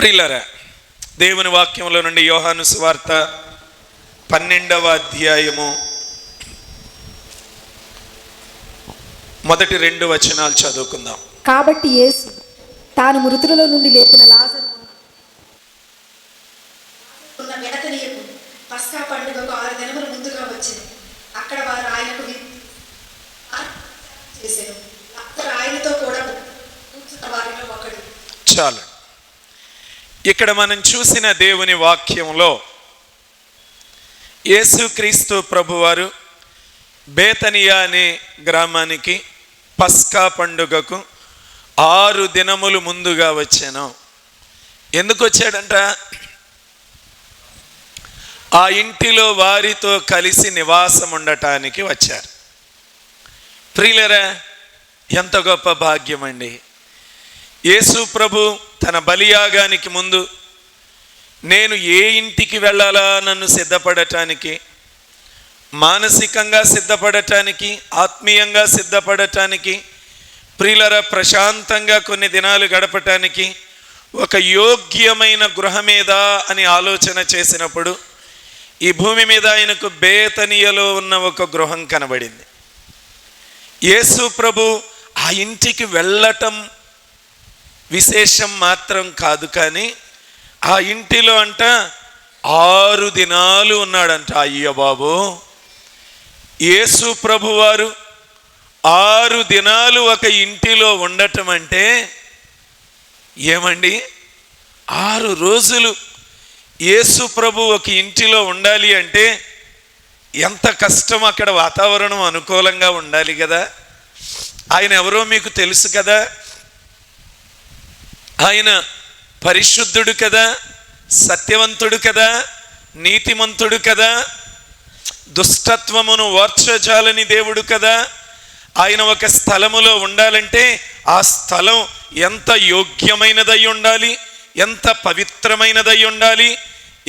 ప్రియులారా, దేవుని వాక్యంలో నుండి యోహాను సువార్త 12వ అధ్యాయము మొదటి 2 వచనాలు చదువుకుందాం. కాబట్టి యేసు తాను మృతులలో నుండి లేపిన లాజరు ఉన్న బెతనియకు పస్కా పండుగకు 6 దినముల ముందుగా వచ్చింది. అక్కడ వారు ఆయనకు చేశారు. అక్కడ ఆయనతో కూడా కూర్చున్న వారిలో ఒకడు. చాలు. ఇక్కడ మనం చూసిన దేవుని వాక్యంలో యేసుక్రీస్తు ప్రభువారు బేతనియా అనే గ్రామానికి పస్కా పండుగకు 6 దినములు ముందుగా వచ్చాను. ఎందుకు వచ్చాడంట? ఆ ఇంటిలో వారితో కలిసి నివాసం ఉండటానికి వచ్చారు. ప్రియులరా, ఎంత గొప్ప భాగ్యం అండి. యేసు ప్రభు తన బలియాగానికి ముందు నేను ఏ ఇంటికి వెళ్ళాలా నన్ను సిద్ధపడటానికి, మానసికంగా సిద్ధపడటానికి, ఆత్మీయంగా సిద్ధపడటానికి, ప్రియులరా ప్రశాంతంగా కొన్ని దినాలు గడపటానికి ఒక యోగ్యమైన గృహమేదా అని ఆలోచన చేసినప్పుడు ఈ భూమి మీద ఆయనకు బేతనియలో ఉన్న ఒక గృహం కనబడింది. యేసు ప్రభు ఆ ఇంటికి వెళ్ళటం విశేషం మాత్రం కాదు, కానీ ఆ ఇంటిలో అంట 6 దినాలు ఉన్నాడంట. అయ్య బాబు, యేసు ప్రభు వారు 6 దినాలు ఒక ఇంటిలో ఉండటం అంటే ఏమండి? 6 రోజులు యేసు ప్రభు ఒక ఇంటిలో ఉండాలి అంటే ఎంత కష్టం. అక్కడ వాతావరణం అనుకూలంగా ఉండాలి కదా. ఆయన ఎవరో మీకు తెలుసు కదా. ఆయన పరిశుద్ధుడు కదా, సత్యవంతుడు కదా, నీతిమంతుడు కదా, దుష్టత్వమును ఓర్చజాలని దేవుడు కదా. ఆయన ఒక స్థలములో ఉండాలంటే ఆ స్థలం ఎంత యోగ్యమైనదై ఉండాలి, ఎంత పవిత్రమైనదై ఉండాలి,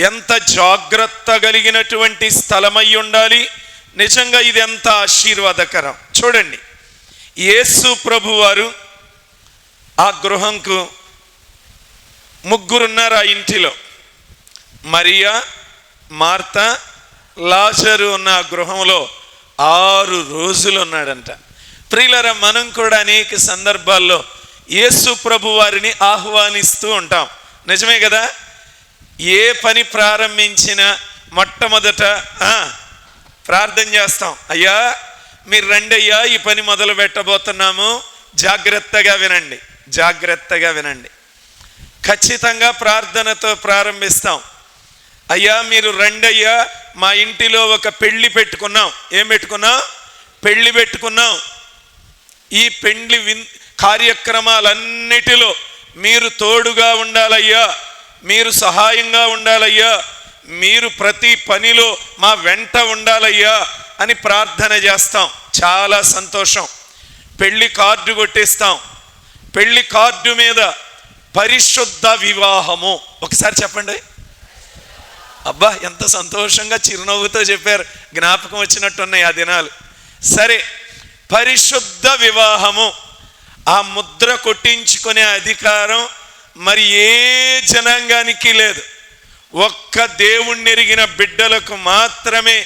ఎంత జాగ్రత్త కలిగినటువంటి స్థలమై ఉండాలి. నిజంగా ఇది ఎంత ఆశీర్వాదకరం. చూడండి, యేసు ప్రభువారు ఆ గృహంకు 3 ఉన్నారు. ఆ ఇంటిలో మరియా, మార్తా, లాజరు ఉన్న ఆ గృహంలో 6 రోజులు ఉన్నాడంట. ప్రియులారా, మనం కూడా అనేక సందర్భాల్లో యేసు ప్రభు వారిని ఆహ్వానిస్తూ ఉంటాం. నిజమే కదా. ఏ పని ప్రారంభించినా మొట్టమొదట ప్రార్థన చేస్తాం. అయ్యా మీరు రండి అయ్యా, ఈ పని మొదలు పెట్టబోతున్నాము, జాగ్రత్తగా వినండి, జాగ్రత్తగా వినండి. ఖచ్చితంగా ప్రార్థనతో ప్రారంభిస్తాం. అయ్యా మీరు రండి అయ్యా, మా ఇంటిలో ఒక పెళ్లి పెట్టుకున్నాం. ఏం పెట్టుకున్నాం? పెళ్లి పెట్టుకున్నాం. ఈ పెళ్లి కార్యక్రమాలన్నిటిలో మీరు తోడుగా ఉండాలయ్యా, మీరు సహాయంగా ఉండాలయ్యా, మీరు ప్రతి పనిలో మా వెంట ఉండాలయ్యా అని ప్రార్థన చేస్తాం. చాలా సంతోషం. పెళ్లి కార్డు కొట్టేస్తాం. పెళ్లి కార్డు మీద పరిశుద్ధ వివాహము. ఒకసారి చెప్పండి. అబ్బా, ఎంత సంతోషంగా చిరునవ్వుతో చెప్పారు. జ్ఞాపకం వచ్చినట్టున్నాయి ఆ దినాలు. సరే, పరిశుద్ధ వివాహము. ఆ ముద్ర కొట్టించుకునే అధికారం మరి ఏ జనాంగానికి లేదు. ఒక్క దేవుణ్ణి ఎరిగిన బిడ్డలకు మాత్రమే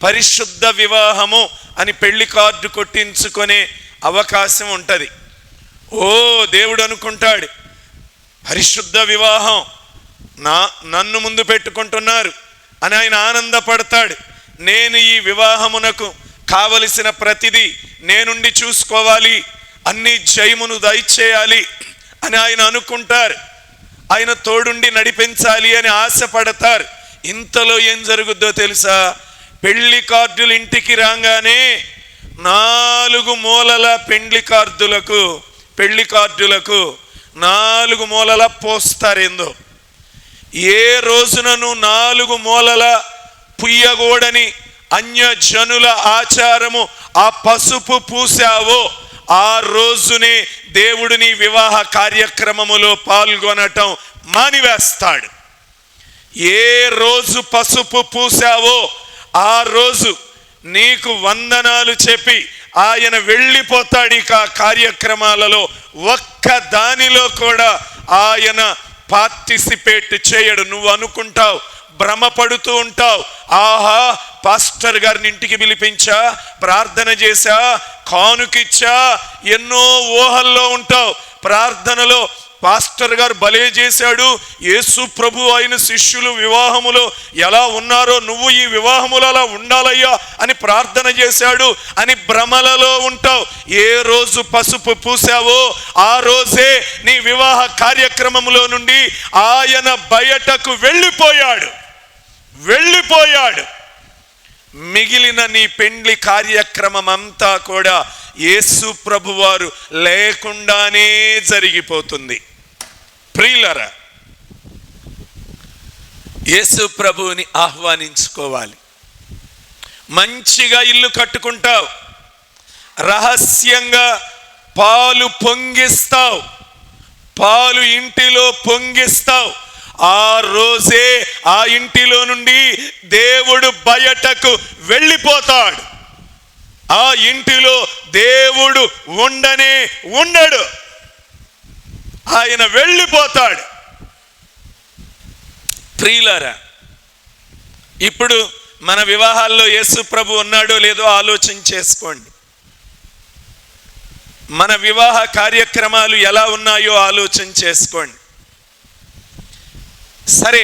పరిశుద్ధ వివాహము అని పెళ్లి కార్డు కొట్టించుకునే అవకాశం ఉంటుంది. ఓ దేవుడు అనుకుంటాడు, పరిశుద్ధ వివాహం నన్ను ముందు పెట్టుకుంటున్నారు అని ఆయన ఆనందపడతాడు. నేను ఈ వివాహమునకు కావలసిన ప్రతిదీ నేనుండి చూసుకోవాలి, అన్ని జయమును దయచేయాలి అని ఆయన అనుకుంటారు. ఆయన తోడుండి నడిపించాలి అని ఆశపడతారు. ఇంతలో ఏం జరుగుద్దో తెలుసా? పెళ్లి కార్డులు ఇంటికి రాగానే 4 మూలల పెళ్లి కార్డులకు 4 మూలల పోస్తారేందో. ఏ రోజునను 4 మూలల పుయ్యగూడని అన్యజనుల ఆచారము ఆ పసుపు పూసావో ఆ రోజునే దేవుడు నీ వివాహ కార్యక్రమములో పాల్గొనటం మానివేస్తాడు. ఏ రోజు పసుపు పూసావో ఆ రోజు నీకు వందనాలు చెప్పి ఆయన వెళ్ళిపోతాడు. ఇక కార్యక్రమాలలో ఒక్క దానిలో కూడా ఆయన పార్టిసిపేట్ చేయడు. నువ్వు అనుకుంటావు, భ్రమపడుతూ ఉంటావు, ఆహా పాస్టర్ గారిని ఇంటికి పిలిపించా, ప్రార్థన చేశా, కానుకిచ్చా, ఎన్నో ఊహల్లో ఉంటావు. ప్రార్థనలో పాస్టర్ గారు భలే చేశాడు, యేసు ప్రభు ఆయన శిష్యులు వివాహములో ఎలా ఉన్నారో నువ్వు ఈ వివాహములో అలా ఉండాలయ్యా అని ప్రార్థన చేశాడు అని భ్రమలలో ఉంటావు. ఏ రోజు పసుపు పూసావో ఆ రోజే నీ వివాహ కార్యక్రమంలో నుండి ఆయన బయటకు వెళ్ళిపోయాడు. మిగిలిన నీ పెండ్లి కార్యక్రమం అంతా కూడా యేసు ప్రభువారు లేకుండానే జరిగిపోతుంది. ప్రియులారా, యేసు ప్రభువుని ఆహ్వానించుకోవాలి. మంచిగా ఇల్లు కట్టుకుంటావు, రహస్యంగా పాలు పొంగిస్తావు, పాలు ఇంటిలో పొంగిస్తావు. ఆ రోజే ఆ ఇంటిలో నుండి దేవుడు బయటకు వెళ్ళిపోతాడు. ఆ ఇంటిలో దేవుడు ఉండడు, ఆయన వెళ్ళిపోతాడు. ప్రియులారా, ఇప్పుడు మన వివాహాల్లో యేసు ప్రభు ఉన్నాడో లేదో ఆలోచన చేసుకోండి. మన వివాహ కార్యక్రమాలు ఎలా ఉన్నాయో ఆలోచన చేసుకోండి. సరే,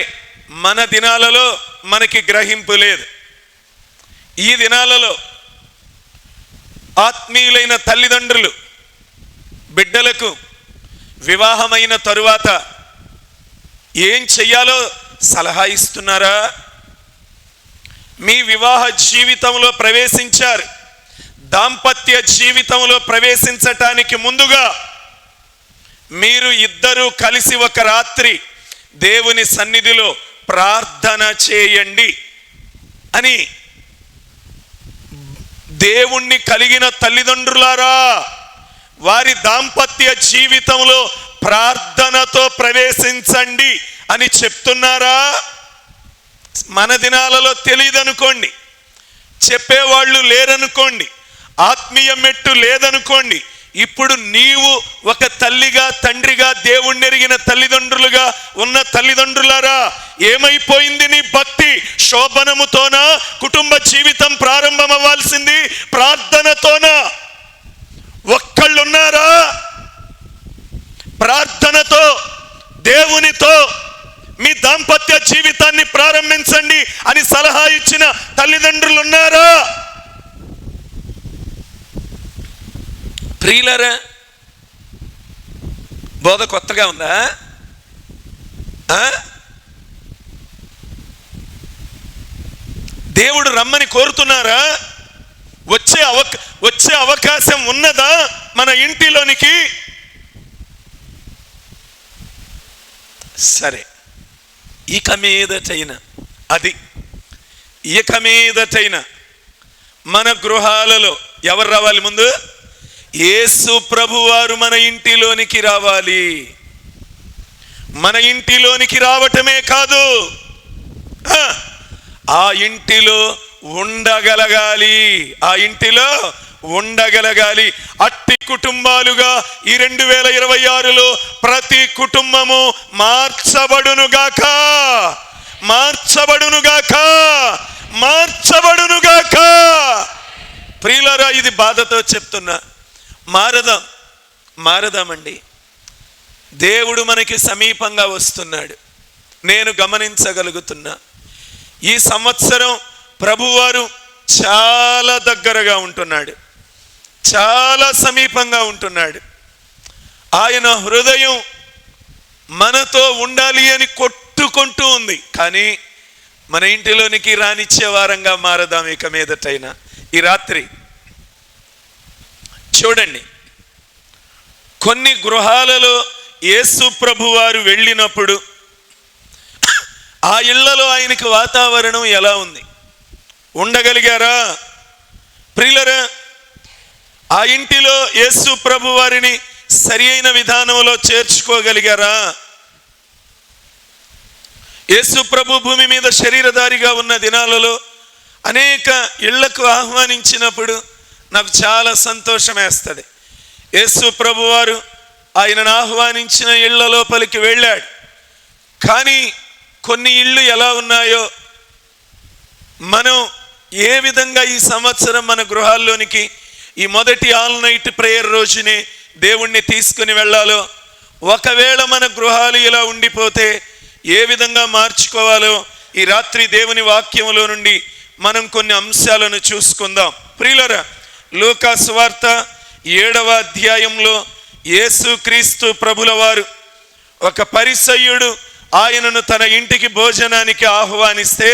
మన దినాలలో మనకి గ్రహింపు లేదు. ఈ దినాలలో ఆత్మీయులైన తల్లిదండ్రులు బిడ్డలకు వివాహమైన తరువాత ఏం చెయ్యాలో సలహా ఇస్తున్నారా? మీ వివాహ జీవితంలో ప్రవేశించారు, దాంపత్య జీవితంలో ప్రవేశించటానికి ముందుగా మీరు ఇద్దరూ కలిసి ఒక రాత్రి దేవుని సన్నిధిలో ప్రార్థన చేయండి అని దేవుణ్ణి కలిగిన తల్లిదండ్రులారా, వారి దాంపత్య జీవితంలో ప్రార్థనతో ప్రవేశించండి అని చెప్తున్నారా? మన దినాలలో తెలియదనుకోండి, చెప్పేవాళ్ళు లేరనుకోండి, ఆత్మీయ మెట్టు లేదనుకోండి. ఇప్పుడు నీవు ఒక తల్లిగా తండ్రిగా దేవుణ్ణి ఎరిగిన తల్లిదండ్రులుగా ఉన్న తల్లిదండ్రులారా, ఏమైపోయింది నీ భక్తి? శోభనముతోనా కుటుంబ జీవితం ప్రారంభం అవ్వాల్సింది? ప్రార్థనతోనా? ఒక్కళ్ళున్నారా ప్రార్థనతో దేవునితో మీ దాంపత్య జీవితాన్ని ప్రారంభించండి అని సలహా ఇచ్చిన తల్లిదండ్రులు ఉన్నారా? ప్రియులారా, బోధ కొత్తగా ఉందా? దేవుడు రమ్మని కోరుతున్నారా? వచ్చే అవకాశం ఉన్నదా మన ఇంటిలోనికి? సరే, ఇక మీదటైన మన గృహాలలో ఎవరు రావాలి? ముందు యేసు ప్రభువారు మన ఇంటిలోనికి రావాలి. మన ఇంటిలోనికి రావటమే కాదు, ఆ ఇంటిలో ఉండగలగాలి. అట్టి కుటుంబాలుగా ఈ 2026లో ప్రతి కుటుంబము మార్చబడునుగాక. ప్రియులారా, ఇది బాధతో చెప్తున్నా, మారదామండి. దేవుడు మనకి సమీపంగా వస్తున్నాడు. నేను గమనించగలుగుతున్నా, ఈ సంవత్సరం ప్రభువారు చాలా దగ్గరగా ఉంటున్నాడు, చాలా సమీపంగా ఉంటున్నాడు. ఆయన హృదయం మనతో ఉండాలి అని కొట్టుకుంటూ ఉంది. కానీ మన ఇంటిలోనికి రానిచ్చే వారంగా మారదాం ఇక మీదటైనా. ఈ రాత్రి చూడండి, కొన్ని గృహాలలో యేసు ప్రభువారు వెళ్ళినప్పుడు ఆ ఇళ్లలో ఆయనకి వాతావరణం ఎలా ఉంది? ఉండగలిగారా? ప్రియులారా, ఆ ఇంటిలో యేసు ప్రభువారిని సరి అయిన విధానంలో చేర్చుకోగలిగారా? యేసు ప్రభు భూమి మీద శరీరధారిగా ఉన్న దినాలలో అనేక ఇళ్లకు ఆహ్వానించినప్పుడు నాకు చాలా సంతోషం వేస్తుంది. యేసు ప్రభువారు ఆయనను ఆహ్వానించిన ఇళ్ల లోపలికి వెళ్ళాడు. కానీ కొన్ని ఇళ్ళు ఎలా ఉన్నాయో, మనం ఏ విధంగా ఈ సంవత్సరం మన గృహాల్లోనికి ఈ మొదటి ఆల్ నైట్ ప్రేయర్ రోజునే దేవుణ్ణి తీసుకుని వెళ్ళాలో, ఒకవేళ మన గృహాలు ఇలా ఉండిపోతే ఏ విధంగా మార్చుకోవాలో ఈ రాత్రి దేవుని వాక్యములో నుండి మనం కొన్ని అంశాలను చూసుకుందాం. ప్రియులారా, లూకా సువార్త 7వ అధ్యాయంలో యేసుక్రీస్తు ప్రభుల వారు ఒక పరిసయ్యుడు ఆయనను తన ఇంటికి భోజనానికి ఆహ్వానిస్తే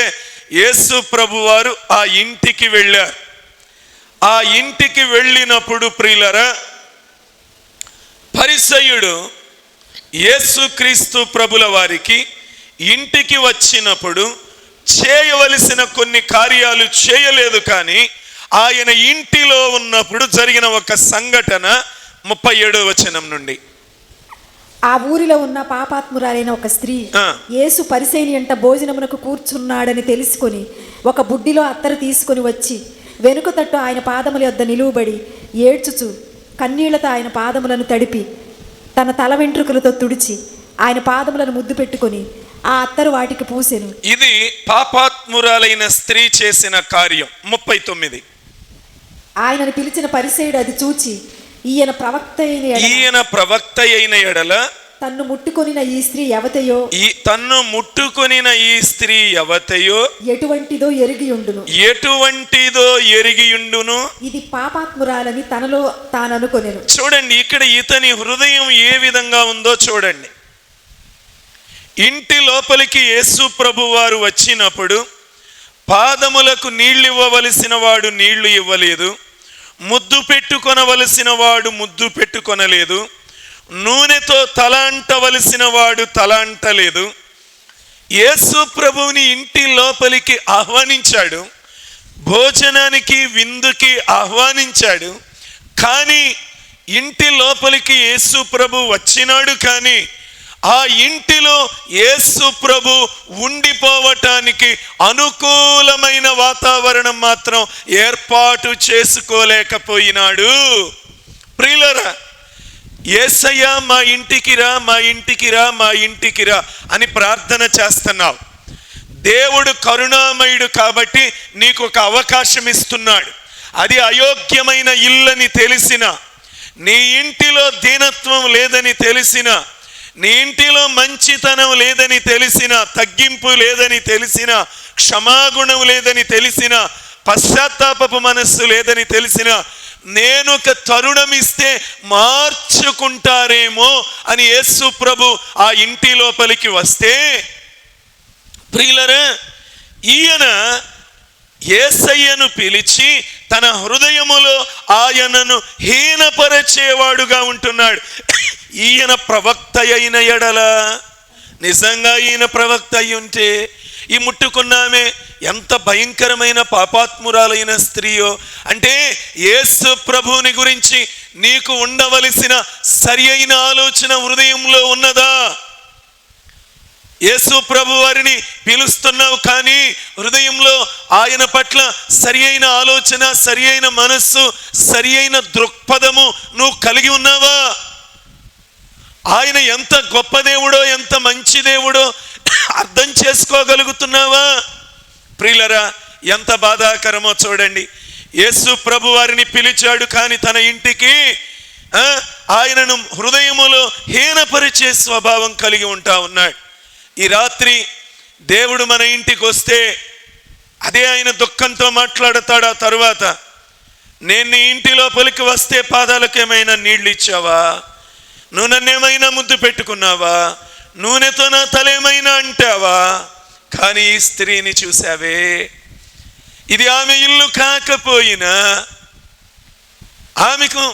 యేసు ప్రభువారు ఆ ఇంటికి వెళ్ళారు. ఆ ఇంటికి వెళ్ళినప్పుడు ప్రియులారా, పరిసయ్యుడు యేసుక్రీస్తు ప్రభుల వారికి ఇంటికి వచ్చినప్పుడు చేయవలసిన కొన్ని కార్యాలు చేయలేదు. కానీ ఆయన ఇంటిలో ఉన్నప్పుడు జరిగిన ఒక సంఘటన 37వ వచనం నుండి. ఆ ఊరిలో ఉన్న పాపాత్మురాలైన ఒక స్త్రీ యేసు పరిసయ్యుని ఎంట భోజనమునకు కూర్చున్నాడని తెలుసుకొని ఒక బుడ్డిలో అత్తరు తీసుకొని వచ్చి వెనుక తట్టు ఆయన పాదముల యొద్ద నిలువబడి ఏడ్చుచు కన్నీళ్లతో ఆయన పాదములను తడిపి తన తల వెంట్రుకలతో తుడిచి ఆయన పాదములను ముద్దు పెట్టుకొని ఆ అత్తరు వాటికి పూసెను. ఇది పాపాత్మురాలైన స్త్రీ చేసిన కార్యం. 39. ఆయనను పిలిచిన పరిసయ్యుడు అది చూచి ఈయన ప్రవక్త అయిన ఎడల తన్ను ముట్టుకొనిన ఈ స్త్రీ ఎవతయో ఎటువంటిదో ఎరిగియుండును ఇది పాపాత్మురాలని తనలో తాను అనుకొనెను. చూడండి, ఇక్కడ ఇతని హృదయం ఏ విధంగా ఉందో చూడండి. ఇంటి లోపలికి యేసు ప్రభు వారు వచ్చినప్పుడు పాదములకు నీళ్లు ఇవ్వవలసిన వాడు నీళ్లు ఇవ్వలేదు, ముద్దు పెట్టుకొనవలసిన వాడు ముద్దు పెట్టుకొనలేదు, నూనెతో తల అంటవలసిన వాడు తల అంటలేదు. యేసు ప్రభువుని ఇంటి లోపలికి ఆహ్వానించాడు, భోజనానికి విందుకి ఆహ్వానించాడు. కానీ ఇంటి లోపలికి యేసు ప్రభు వచ్చినాడు. కానీ ఆ ఇంటిలో యేసు ప్రభు ఉండిపోవటానికి అనుకూలమైన వాతావరణం మాత్రం ఏర్పాటు చేసుకోలేకపోయినాడు. ప్రియులారా, యేసయ్య మా ఇంటికి రా, మా ఇంటికి రా, మా ఇంటికి రా అని ప్రార్థన చేస్తున్నావు. దేవుడు కరుణామయుడు కాబట్టి నీకు ఒక అవకాశం ఇస్తున్నాడు. అది అయోగ్యమైన ఇల్లని తెలిసిన, నీ ఇంటిలో దీనత్వం లేదని తెలిసిన, నీ ఇంటిలో మంచితనం లేదని తెలిసిన, తగ్గింపు లేదని తెలిసిన, క్షమాగుణం లేదని తెలిసిన, పశ్చాత్తాపపు మనస్సు లేదని తెలిసిన, నేను ఒక తరుణం ఇస్తే మార్చుకుంటారేమో అని యేసు ప్రభు ఆ ఇంటి లోపలికి వస్తే, ప్రియులరా, ఈయన యేసయ్యను పిలిచి తన హృదయములో ఆయనను హీనపరచేవాడుగా ఉంటున్నాడు. ఈయన ప్రవక్త అయిన ఎడల, నిజంగా ఈయన ప్రవక్త అయి ఉంటే ఈ ముట్టుకున్నామే ఎంత భయంకరమైన పాపాత్మురాలైన స్త్రీయో. అంటే యేసు ప్రభువుని గురించి నీకు ఉండవలసిన సరి అయిన ఆలోచన హృదయంలో ఉన్నదా? యేసు ప్రభు వారిని పిలుస్తున్నావు, కానీ హృదయంలో ఆయన పట్ల సరి అయిన ఆలోచన, సరి అయిన మనస్సు, సరి అయిన దృక్పథము నువ్వు కలిగి ఉన్నావా? ఆయన ఎంత గొప్ప దేవుడో, ఎంత మంచి దేవుడో అర్థం చేసుకోగలుగుతున్నావా? ప్రియులరా, ఎంత బాధాకరమో చూడండి. యేసు ప్రభు వారిని పిలిచాడు, కానీ తన ఇంటికి ఆయనను హృదయములో హీనపరిచే స్వభావం కలిగి ఉంటా ఉన్నాడు. ఈ రాత్రి దేవుడు మన ఇంటికి వస్తే అదే ఆయన దుఃఖంతో మాట్లాడతాడు. ఆ తరువాత, నేను నీ ఇంటి లోపలికి వస్తే పాదాలకు ఏమైనా నీళ్ళు ఇచ్చావా? నువ్వు నన్నేమైనా ముద్దు పెట్టుకున్నావా? నూనెతో నా తలేమైనా అంటావా? కానీ ఈ స్త్రీని చూసావే, ఇది ఆమె ఇల్లు కాకపోయినా ఆమెకు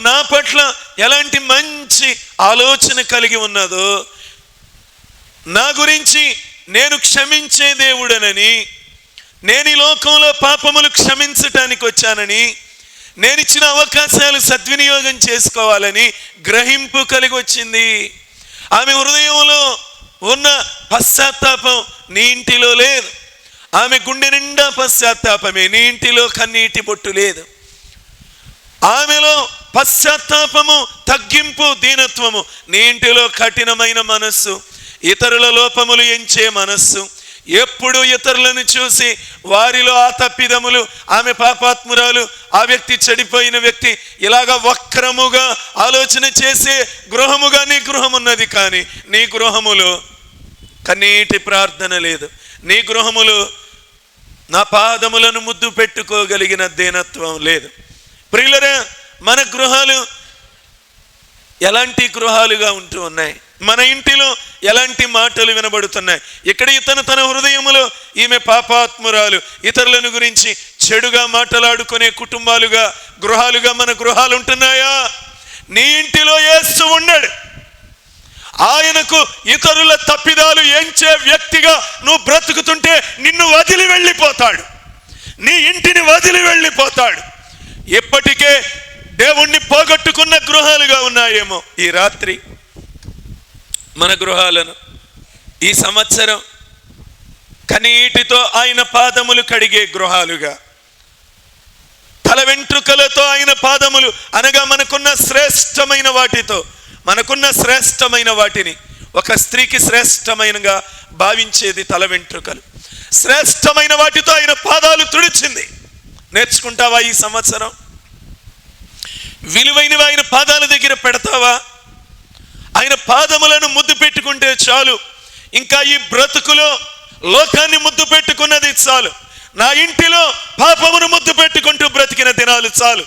నా పట్ల ఎలాంటి మంచి ఆలోచన కలిగి ఉన్నదో, నా గురించి నేను క్షమించే దేవుడనని, నేను ఈ లోకంలో పాపములు క్షమించటానికి వచ్చానని, నేను ఇచ్చిన అవకాశాలు సద్వినియోగం చేసుకోవాలని గ్రహింపు కలిగి వచ్చింది. ఆమె హృదయంలో ఉన్న పశ్చాత్తాపం నీ ఇంటిలో లేదు. ఆమె గుండె నిండా పశ్చాత్తాపమే, నీ ఇంటిలో కన్నీటి బొట్టు లేదు. ఆమెలో పశ్చాత్తాపము, తగ్గింపు, దీనత్వము, నీ ఇంటిలో కఠినమైన మనస్సు. ఇతరుల లోపములు ఎంచే మనస్సు, ఎప్పుడు ఇతరులను చూసి వారిలో ఆ తప్పిదములు, ఆమె పాపాత్మురాలు, ఆ వ్యక్తి చెడిపోయిన వ్యక్తి, ఇలాగ వక్రముగా ఆలోచన చేసే గృహముగా నీ గృహం ఉన్నది. కానీ నీ గృహములో కన్నీటి ప్రార్థన లేదు. నీ గృహములో నా పాదములను ముద్దు పెట్టుకోగలిగిన దీనత్వం లేదు. ప్రియులరా, మన గృహాలు ఎలాంటి గృహాలుగా ఉంటూ ఉన్నాయి? మన ఇంటిలో ఎలాంటి మాటలు వినబడుతున్నాయి? ఇక్కడ ఇతను తన హృదయములో ఈమె పాపాత్మురాలు, ఇతరులను గురించి చెడుగా మాట్లాడుకునే కుటుంబాలుగా, గృహాలుగా మన గృహాలు ఉంటున్నాయా? నీ ఇంటిలో యేసు ఉన్నాడు. ఆయనకు ఇతరుల తప్పిదాలు ఎంచే వ్యక్తిగా నువ్వు బ్రతుకుతుంటే నిన్ను వదిలి వెళ్ళిపోతాడు, నీ ఇంటిని వదిలి వెళ్ళిపోతాడు. ఎప్పటికే దేవుణ్ణి పోగొట్టుకున్న గృహాలుగా ఉన్నాయేమో ఈ రాత్రి మన గృహాలను, ఈ సంవత్సరం కనీటితో ఆయన పాదములు కడిగే గృహాలుగా, తల వెంట్రుకలతో ఆయన పాదములు అనగా మనకున్న శ్రేష్టమైన వాటితో, మనకున్న శ్రేష్టమైన వాటిని, ఒక స్త్రీకి శ్రేష్టమైనగా భావించేది తల వెంట్రుకలు, శ్రేష్టమైన వాటితో ఆయన పాదాలు తుడిచింది. నేర్చుకుంటావా ఈ సంవత్సరం? విలువైనవి ఆయన పాదాల దగ్గర పెడతావా? ఆయన పాదములను ముద్దు పెట్టుకుంటే చాలు. ఇంకా ఈ బ్రతుకులో లోకాన్ని ముద్దు పెట్టుకున్నది చాలు. నా ఇంటిలో పాపమును ముద్దు పెట్టుకుంటూ బ్రతికిన దినాలు చాలు.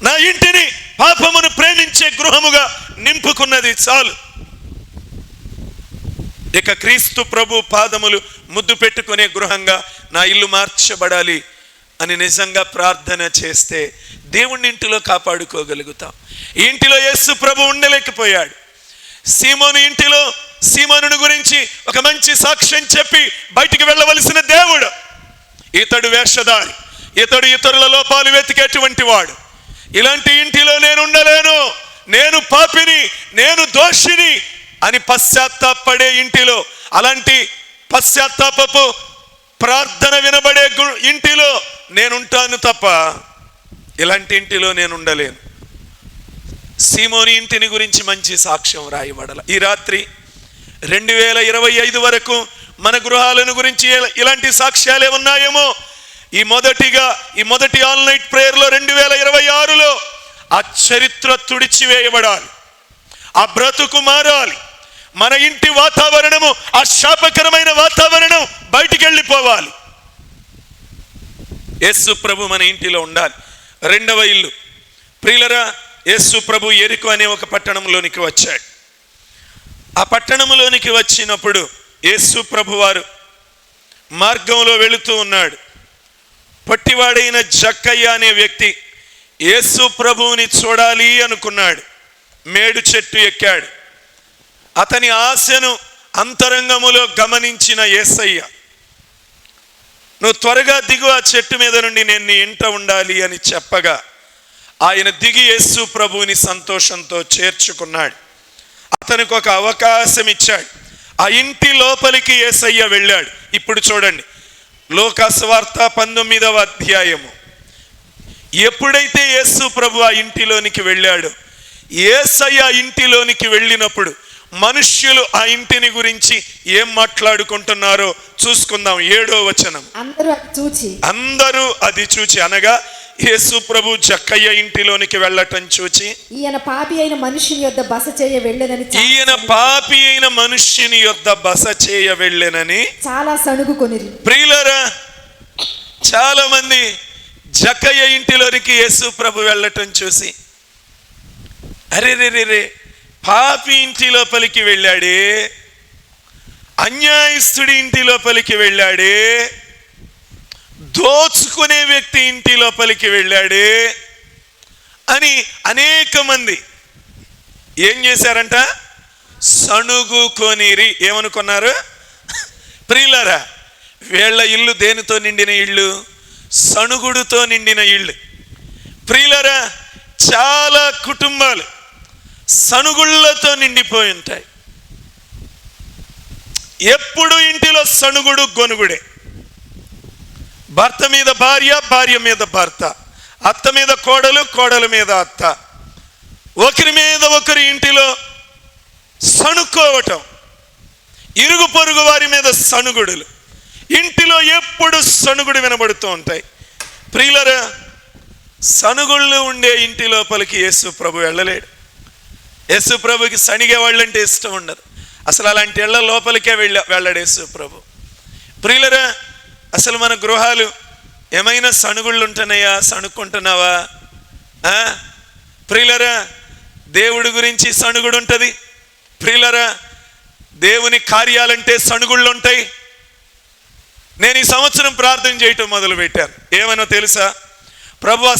నా ఇంటిని పాపమును ప్రేమించే గృహముగా నింపుకున్నది చాలు. ఇక క్రీస్తు ప్రభు పాదములు ముద్దు పెట్టుకునే గృహంగా నా ఇల్లు మార్చబడాలి అని నిజంగా ప్రార్థన చేస్తే దేవుణ్ణి ఇంటిలో కాపాడుకోగలుగుతాం. ఈ ఇంటిలో యేసు ప్రభు ఉండలేకపోయాడు. సీమోను ఇంటిలో సీమోనుని గురించి ఒక మంచి సాక్ష్యం చెప్పి బయటికి వెళ్ళవలసిన దేవుడు, ఇతడు వేషధారి, ఇతడు ఇతరుల లోపాలు వెతికేటువంటి వాడు, ఇలాంటి ఇంటిలో నేను ఉండలేను, నేను పాపిని, నేను దోషిని అని పశ్చాత్తాపడే ఇంటిలో, అలాంటి పశ్చాత్తాపపు ప్రార్థన వినబడే ఇంటిలో నేనుంటాను తప్ప ఇలాంటి ఇంటిలో నేను ఉండలేను. సీమోని ఇంటిని గురించి మంచి సాక్ష్యం రాయబడాల. ఈ రాత్రి 2025 వరకు మన గృహాలను గురించి ఇలాంటి సాక్ష్యాలే ఉన్నాయేమో. ఈ మొదటి ఆల్ నైట్ ప్రేయర్లో 2026లో ఆ చరిత్ర తుడిచివేయబడాలి, ఆ బ్రతుకు మారాలి. మన ఇంటి వాతావరణము, ఆ శాపకరమైన వాతావరణం బయటికి వెళ్ళిపోవాలి. యేసు ప్రభు మన ఇంటిలో ఉండాలి. రెండవ ఇల్లు. ప్రియులరా, యేసు ప్రభు యెరికో అనే ఒక పట్టణంలోనికి వచ్చాడు. ఆ పట్టణంలోనికి వచ్చినప్పుడు యేసు ప్రభు వారు మార్గంలో వెళుతూ ఉన్నాడు. పొట్టివాడైన జక్కయ్య అనే వ్యక్తి యేసు ప్రభువుని చూడాలి అనుకున్నాడు. మేడు చెట్టు ఎక్కాడు. అతని ఆశను అంతరంగములో గమనించిన యేసయ్య, నువ్వు త్వరగా దిగు, ఆ చెట్టు మీద నుండి నేను నీ ఇంట ఉండాలి అని చెప్పగా ఆయన దిగి యేసు ప్రభువుని సంతోషంతో చేర్చుకున్నాడు. అతనికి ఒక అవకాశం ఇచ్చాడు. ఆ ఇంటి లోపలికి యేసయ్య వెళ్ళాడు. ఇప్పుడు చూడండి, లోకాసువార్త 19వ అధ్యాయము. ఎప్పుడైతే యేసు ప్రభు ఆ ఇంటిలోనికి వెళ్ళాడో, యేసయ్య ఇంటిలోనికి వెళ్ళినప్పుడు మనుష్యులు ఆ ఇంటిని గురించి ఏం మాట్లాడుకుంటున్నారో చూసుకుందాం. 7వ వచనం. అందరూ అది చూచి అనగా యేసు ప్రభు జక్కయ్య ఇంటిలోనికి వెళ్ళటం చూచి, ఈయన పాపి అయిన మనుష్యుని యొద్ద బస చేయ వెళ్ళెనని చాలా సణుగుకొనిరి. ప్రియులారా, చాలా మంది జక్కయ్య ఇంటిలోనికి యేసు ప్రభు వెళ్ళటం చూసి, అరే రే రే రే, పాపి ఇంటి లోపలికి వెళ్ళాడే, అన్యాయస్తుడి ఇంటి లోపలికి వెళ్ళాడే, దోచుకునే వ్యక్తి ఇంటి లోపలికి వెళ్ళాడే అని అనేక మంది ఏం చేశారంట? సణుగుకొనిరి. ఏమనుకున్నారు? ప్రియులారా, వీళ్ళ ఇల్లు దేనితో నిండిన ఇల్లు? సణుగుడుతో నిండిన ఇల్లు. ప్రియులారా, చాలా కుటుంబాలు సణుగుళ్ళతో నిండిపోయి ఉంటాయి. ఎప్పుడు ఇంటిలో సణుగుడు గొనుగుడే. భర్త మీద భార్య, భార్య మీద భర్త, అత్త మీద కోడలు, కోడల మీద అత్త, ఒకరి మీద ఒకరి ఇంటిలో సణుక్కోవటం, ఇరుగు పొరుగు వారి మీద సణుగుడులు, ఇంటిలో ఎప్పుడు సణుగుడు వినబడుతూ ఉంటాయి. ప్రియులరా, సణుగుళ్ళు ఉండే ఇంటి లోపలికి యేసు ప్రభు వెళ్ళలేడు. యేసు ప్రభుకి సణిగే వాళ్ళంటే ఇష్టం ఉండదు. అసలు అలాంటి ఇళ్ల లోపలికే వెళ్ళాడు యేసు ప్రభు. ప్రియులరా, అసలు మన గృహాలు ఏమైనా సణుగుళ్ళు ఉంటున్నాయా? సణుక్కుంటున్నావా? ప్రియులరా, దేవుడి గురించి సణుగుడు ఉంటుంది. ప్రియులరా, దేవుని కార్యాలంటే సణుగుళ్ళు ఉంటాయి. నేను ఈ సంవత్సరం ప్రార్థన చేయటం మొదలుపెట్టాను. ఏమనో తెలుసా? ప్రభువా,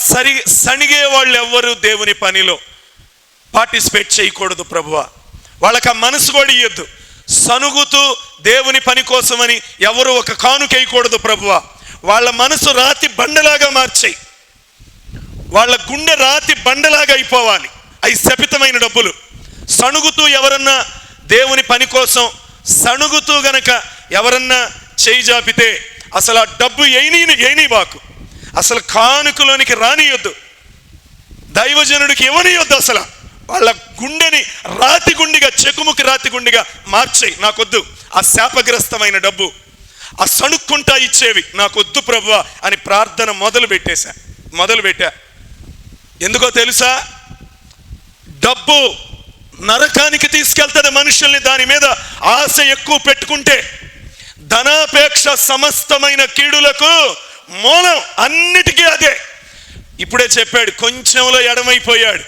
సణిగే వాళ్ళు ఎవ్వరూ దేవుని పనిలో పార్టిసిపేట్ చేయకూడదు ప్రభువా. వాళ్ళకి ఆ మనసు కూడా ఇయ్యొద్దు. సణుగుతూ దేవుని పని కోసమని ఎవరు ఒక కానుకేయకూడదు ప్రభువా. వాళ్ళ మనసు రాతి బండలాగా మార్చేయి. వాళ్ళ గుండె రాతి బండలాగా అయిపోవాలి. అవి శపితమైన డబ్బులు. సణుగుతూ ఎవరన్నా దేవుని పని కోసం సణుగుతూ గనక ఎవరన్నా చేయి జాపితే అసలు ఆ డబ్బు ఏని బాకు, అసలు కానుకలోనికి రానియొద్దు, దైవజనుడికి ఇవ్వనియొద్దు. అసలు వాళ్ళ గుండెని రాతి గుండిగా, చెకుముకి రాతి గుండిగా మార్చేయి. నాకొద్దు ఆ శాపగ్రస్తమైన డబ్బు, ఆ సణుక్కుంటా ఇచ్చేవి నాకొద్దు ప్రభువా అని ప్రార్థన మొదలుపెట్టా. ఎందుకో తెలుసా? డబ్బు నరకానికి తీసుకెళ్తుంది మనుషుల్ని. దాని మీద ఆశ ఎక్కువ పెట్టుకుంటే ధనాపేక్ష సమస్తమైన కీడులకు మూలం. అన్నిటికీ అదే. ఇప్పుడే చెప్పాడు, కొంచెంలో ఎడమైపోయాడు.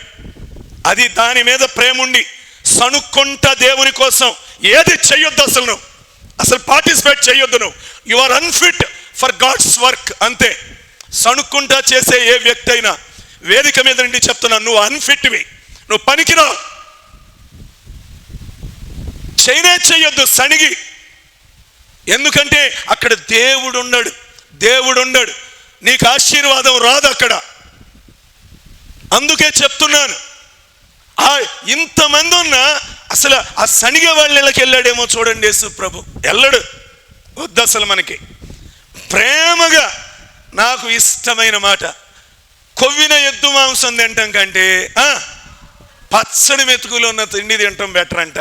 అది దాని మీద ప్రేమ ఉండి సణుక్కుంటా దేవుని కోసం ఏది చెయ్యొద్దు. అసలు పార్టిసిపేట్ చెయ్యొద్దు. You are unfit for God's work. అంతే. సణుక్కుంటా చేసే ఏ వ్యక్తి అయినా వేదిక మీద నుండి చెప్తున్నాను, నువ్వు అన్ఫిట్వి, నువ్వు పనికిరావు. చెయ్యొద్దు సణిగి. ఎందుకంటే అక్కడ దేవుడు ఉండడు. నీకు ఆశీర్వాదం రాదు అక్కడ. అందుకే చెప్తున్నాను, ఇంతమంది ఉన్నా అసలు ఆ సణిగే వాళ్ళ ఇళ్ళకి వెళ్ళాడేమో చూడండి యేసు ప్రభు. వెళ్ళడు. వద్దు అసలు. మనకి ప్రేమగా, నాకు ఇష్టమైన మాట, కొవ్విన ఎద్దు మాంసం తింటాం కంటే పచ్చడి మెతుకులో ఉన్న తిండి తింటాం బెటర్ అంట.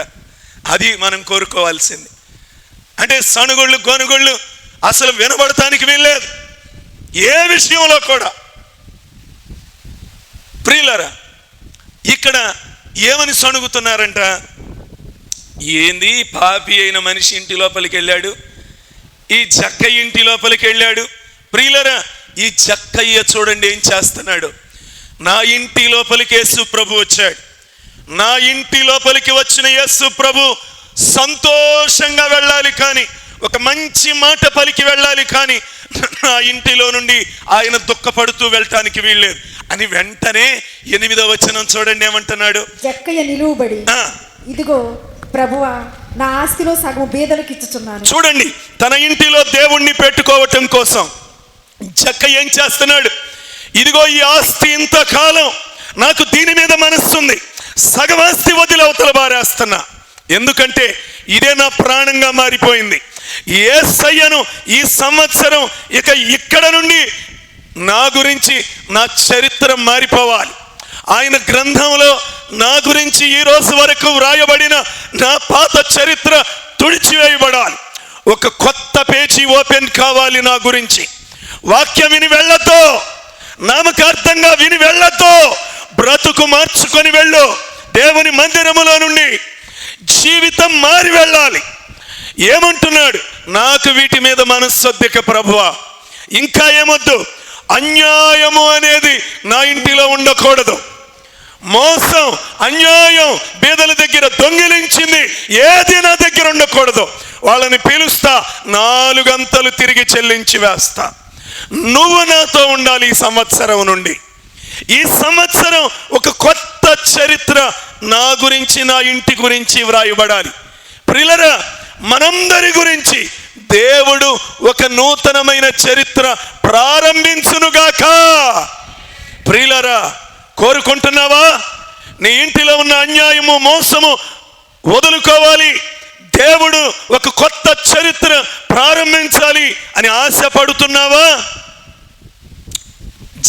అది మనం కోరుకోవాల్సింది. అంటే సణుగుళ్ళు గొనుగుళ్ళు అసలు వినబడటానికి వీల్లేదు ఏ విషయంలో కూడా. ప్రియులారా, ఇక్కడ ఏమని సణుగుతున్నారంట? ఏంది పాపి అయిన మనిషి ఇంటి లోపలికి వెళ్ళాడు, ఈ జక్కయ్య ఇంటి లోపలికి వెళ్ళాడు. ప్రియులారా, ఈ జక్కయ్య చూడండి ఏం చేస్తున్నాడు. నా ఇంటి లోపలికి యేసు ప్రభు వచ్చాడు. నా ఇంటి లోపలికి వచ్చిన యేసు ప్రభు సంతోషంగా వెళ్ళాలి, కానీ ఒక మంచి మాట పలికి వెళ్ళాలి, కానీ నా ఇంటిలో నుండి ఆయన దుఃఖపడుతూ వెళ్ళటానికి వీల్లేదు అని వెంటనే 8వ వచనం చూడండి ఏమంటున్నాడు. జక్కయ్య నిలువబడి, ఇదిగో ప్రభువా, నా ఆస్తిలో సగం బీదలకు ఇచ్చుచున్నాను. చూడండి, తన ఇంటిలో దేవుణ్ణి పెట్టుకోవటం కోసం జక్కయ్య ఏం చేస్తున్నాడు? ఇదిగో ఈ ఆస్తి ఇంతకాలం నాకు దీని మీద మనస్సుంది, సగం ఆస్తి వదిలి అవతల బారేస్తున్నా. ఎందుకంటే ఇదే నా ప్రాణంగా మారిపోయింది. యేసయ్యను ఈ సంవత్సరం ఇక్కడ నుండి నా గురించి నా చరిత్ర మారిపోవాలి. ఆయన గ్రంథంలో నా గురించి ఈ రోజు వరకు వ్రాయబడిన నా పాత చరిత్ర తుడిచివేయబడాలి. ఒక కొత్త పేజీ ఓపెన్ కావాలి నా గురించి. వాక్యం విని వెళ్ళతో, నామకార్థంగా విని వెళ్ళతో, బ్రతుకు మార్చుకొని వెళ్ళు. దేవుని మందిరములో నుండి జీవితం మారి వెళ్ళాలి. ఏమంటున్నాడు? నాకు వీటి మీద మనస్సొద్దిక ప్రభువా, ఇంకా ఏమొద్దు. అన్యాయము అనేది నా ఇంటిలో ఉండకూడదు. మోసం, అన్యాయం, బీదల దగ్గర దొంగిలించింది ఏది నా దగ్గర ఉండకూడదు. వాళ్ళని పిలుస్తా, 4 గంటలు తిరిగి చెల్లించి వేస్తా. నువ్వు నాతో ఉండాలి. ఈ సంవత్సరం నుండి, ఈ సంవత్సరం ఒక కొత్త చరిత్ర నా గురించి, నా ఇంటి గురించి వ్రాయబడాలి. ప్రియులారా, మనందరి గురించి దేవుడు ఒక నూతనమైన చరిత్ర ప్రారంభించునుగాక. ప్రియులారా, కోరుకుంటున్నావా? నీ ఇంటిలో ఉన్న అన్యాయము, మోసము వదులుకోవాలి, దేవుడు ఒక కొత్త చరిత్ర ప్రారంభించాలి అని ఆశపడుతున్నావా?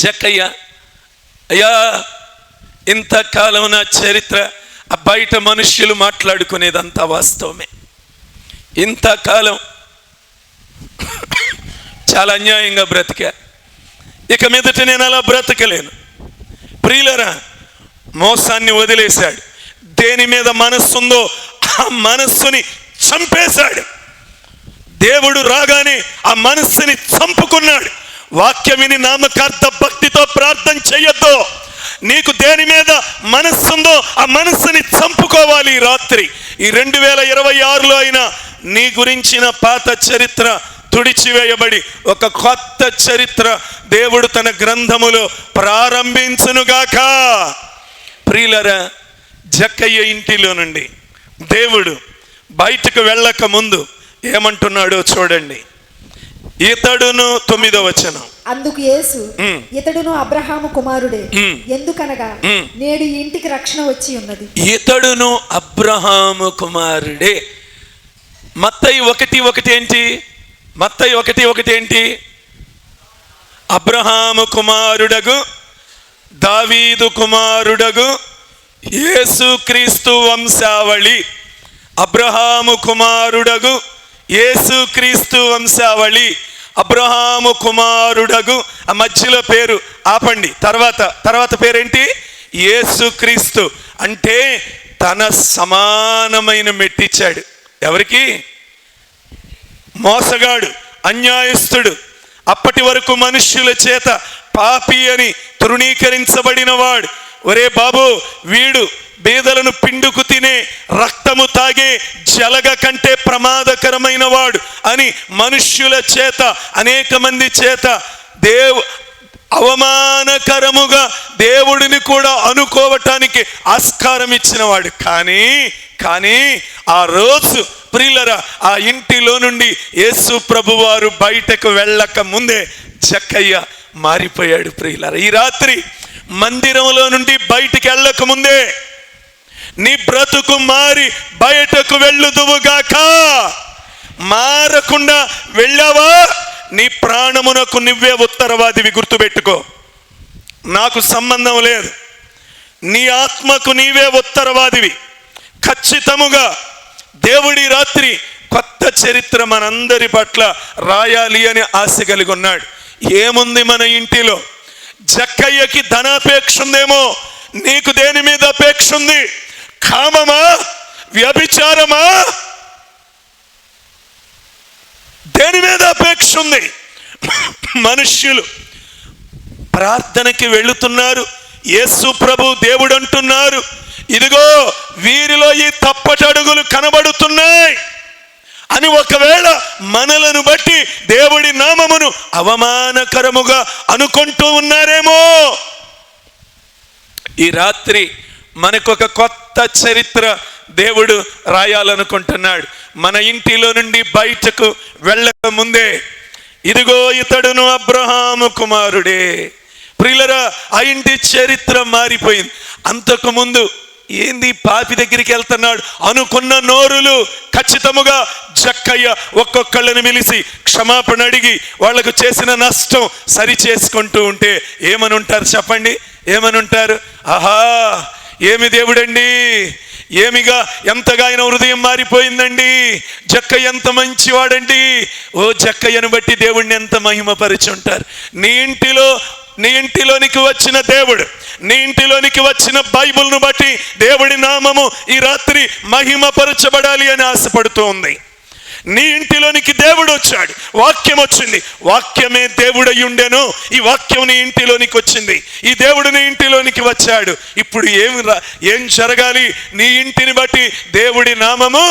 జక్కయ్య, అయ్యా, ఇంతకాలం నా చరిత్ర ఆ బయట మనుష్యులు మాట్లాడుకునేదంతా వాస్తవమే. ఇంతకాలం చాలా అన్యాయంగా బ్రతికా, ఇక మీదట నేను అలా బ్రతకలేను. ప్రియులరా, మోసాన్ని వదిలేశాడు. దేని మీద మనస్సుందో ఆ మనస్సుని చంపేశాడు. దేవుడు రాగానే ఆ మనస్సుని చంపుకున్నాడు. వాక్యం విని నామకార్థ భక్తితో ప్రార్థన చెయ్యొద్దు. నీకు దేని మీద మనస్సుందో ఆ మనస్సుని చంపుకోవాలి. ఈ రాత్రి ఈ 2026లో అయినా నీ గురించిన పాత చరిత్ర తుడిచివేయబడి ఒక కొత్త చరిత్ర దేవుడు తన గ్రంథములో ప్రారంభించునుగాక. ప్రియులరా, జక్కయ్య ఇంటిలో నుండి దేవుడు బయటకు వెళ్ళక ముందు ఏమంటున్నాడో చూడండి. ఇతడును 9వ వచనం. అందుకు యేసు, ఇతడును అబ్రహాము కుమారుడే, ఎందుకనగా నేడు ఈ ఇంటికి రక్షణ వచ్చి ఉన్నది. ఇతడును అబ్రహాము కుమారుడే. మత్తయి 1:1 ఏంటి? మత్తయి 1:1 ఏంటి? అబ్రహాము కుమారుడగు దావీదు కుమారుడగు యేసుక్రీస్తు వంశావళి. అబ్రహాము కుమారుడగు యేసుక్రీస్తు వంశావళి. అబ్రహాము కుమారుడగు, ఆ మధ్యలో పేరు ఆపండి, తర్వాత పేరేంటి? యేసుక్రీస్తు. అంటే తన సమానమైన మెట్టిచ్చాడు. ఎవరికి? మోసగాడు, అన్యాయస్తుడు, అప్పటి వరకు మనుష్యుల చేత పాపి అని తృణీకరించబడిన వాడు. ఒరే బాబు, వీడు బీదలను పిండుకు తినే, రక్తము తాగే జలగ కంటే ప్రమాదకరమైన వాడు అని మనుష్యుల చేత, అనేక మంది చేత అవమానకరముగా దేవుడిని కూడా అనుకోవటానికి ఆస్కారం ఇచ్చిన వాడు. కానీ ఆ రోజు ప్రియులరా, ఆ ఇంటిలో నుండి యేసు ప్రభువారు బయటకు వెళ్ళక ముందే జక్కయ్య మారిపోయాడు. ప్రియులరా, ఈ రాత్రి మందిరంలో నుండి బయటికి వెళ్ళక ముందే నీ బ్రతుకు మారి బయటకు వెళ్ళుదువుగాక. మారకుండా వెళ్ళావా, నీ ప్రాణమునకు నువ్వే ఉత్తరవాదివి. గుర్తుపెట్టుకో, నాకు సంబంధం లేదు. నీ ఆత్మకు నీవే ఉత్తరవాదివి. ఖచ్చితముగా దేవుడి రాత్రి కొత్త చరిత్ర మనందరి పట్ల రాయాలి అని ఆశ కలిగి ఉన్నాడు. ఏముంది మన ఇంటిలో? జక్కయ్యకి ధనాపేక్ష ఉందేమో, నీకు దేని మీద అపేక్ష ఉంది? కామమా? వ్యభిచారమా? దేని మీద అపేక్ష ఉంది? మనుష్యులు ప్రార్థనకి వెళుతున్నారు, యేసు ప్రభు దేవుడు అంటున్నారు, ఇదిగో వీరిలో ఈ తప్పటడుగులు కనబడుతున్నాయి అని ఒకవేళ మనలను బట్టి దేవుడి నామమును అవమానకరముగా అనుకుంటూ ఉన్నారేమో. ఈ రాత్రి మనకొక కొత్త చరిత్ర దేవుడు రాయాలనుకుంటున్నాడు. మన ఇంటిలో నుండి బయటకు వెళ్ళక ముందే ఇదిగో ఇతడును అబ్రహాము కుమారుడే. ప్రియులరా, ఆ ఇంటి చరిత్ర మారిపోయింది. అంతకు ముందు ఏంది, పాపి దగ్గరికి వెళ్తున్నాడు అనుకున్న నోరులు ఖచ్చితముగా జక్కయ్య ఒక్కొక్కళ్ళని పిలిచి క్షమాపణ అడిగి వాళ్లకు చేసిన నష్టం సరి చేసుకుంటూ ఉంటే ఏమని ఉంటారు చెప్పండి? ఏమని ఉంటారు? ఆహా, ఏమి దేవుడండి, ఏమిగా ఎంతగా ఆయన హృదయం మారిపోయిందండి, జక్కయ్య ఎంత మంచివాడండి. ఓ, జక్కయ్యను బట్టి దేవుడిని ఎంత మహిమపరిచి ఉంటారు. నీ ఇంటిలోనికి వచ్చిన దేవుడు, నీ ఇంటిలోనికి వచ్చిన బైబిల్ను బట్టి దేవుడి నామము ఈ రాత్రి మహిమపరచబడాలి అని ఆశపడుతూ ఉంది. నీ ఇంటిలోనికి దేవుడు వచ్చాడు, వాక్యం వచ్చింది, వాక్యమే దేవుడై ఉండెను. ఈ వాక్యం నీ ఇంటిలోనికి వచ్చింది, ఈ దేవుడు నీ ఇంటిలోనికి వచ్చాడు. ఇప్పుడు ఏం జరగాలి? నీ ఇంటిని బట్టి దేవుడి నామము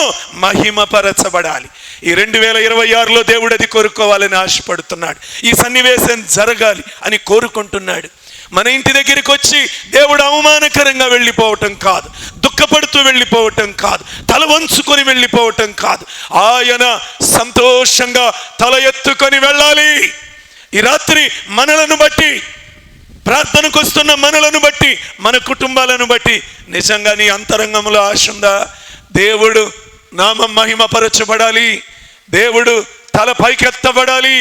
మహిమపరచబడాలి. ఈ 2026లో దేవుడు అది కోరుకోవాలని ఆశపడుతున్నాడు. ఈ సన్నివేశం జరగాలి అని కోరుకుంటున్నాడు. మన ఇంటి దగ్గరికి వచ్చి దేవుడు అవమానకరంగా వెళ్ళిపోవటం కాదు, దుఃఖపడుతూ వెళ్ళిపోవటం కాదు, తల వంచుకొని వెళ్ళిపోవటం కాదు. ఆయన సంతోషంగా తల ఎత్తుకొని వెళ్ళాలి. ఈ రాత్రి మనలను బట్టి, ప్రార్థనకు వస్తున్న మనలను బట్టి, మన కుటుంబాలను బట్టి నిజంగా నీ అంతరంగంలో ఆశ ఉందా? దేవుడు నామం మహిమపరచబడాలి, దేవుడు తల పైకెత్తబడాలి,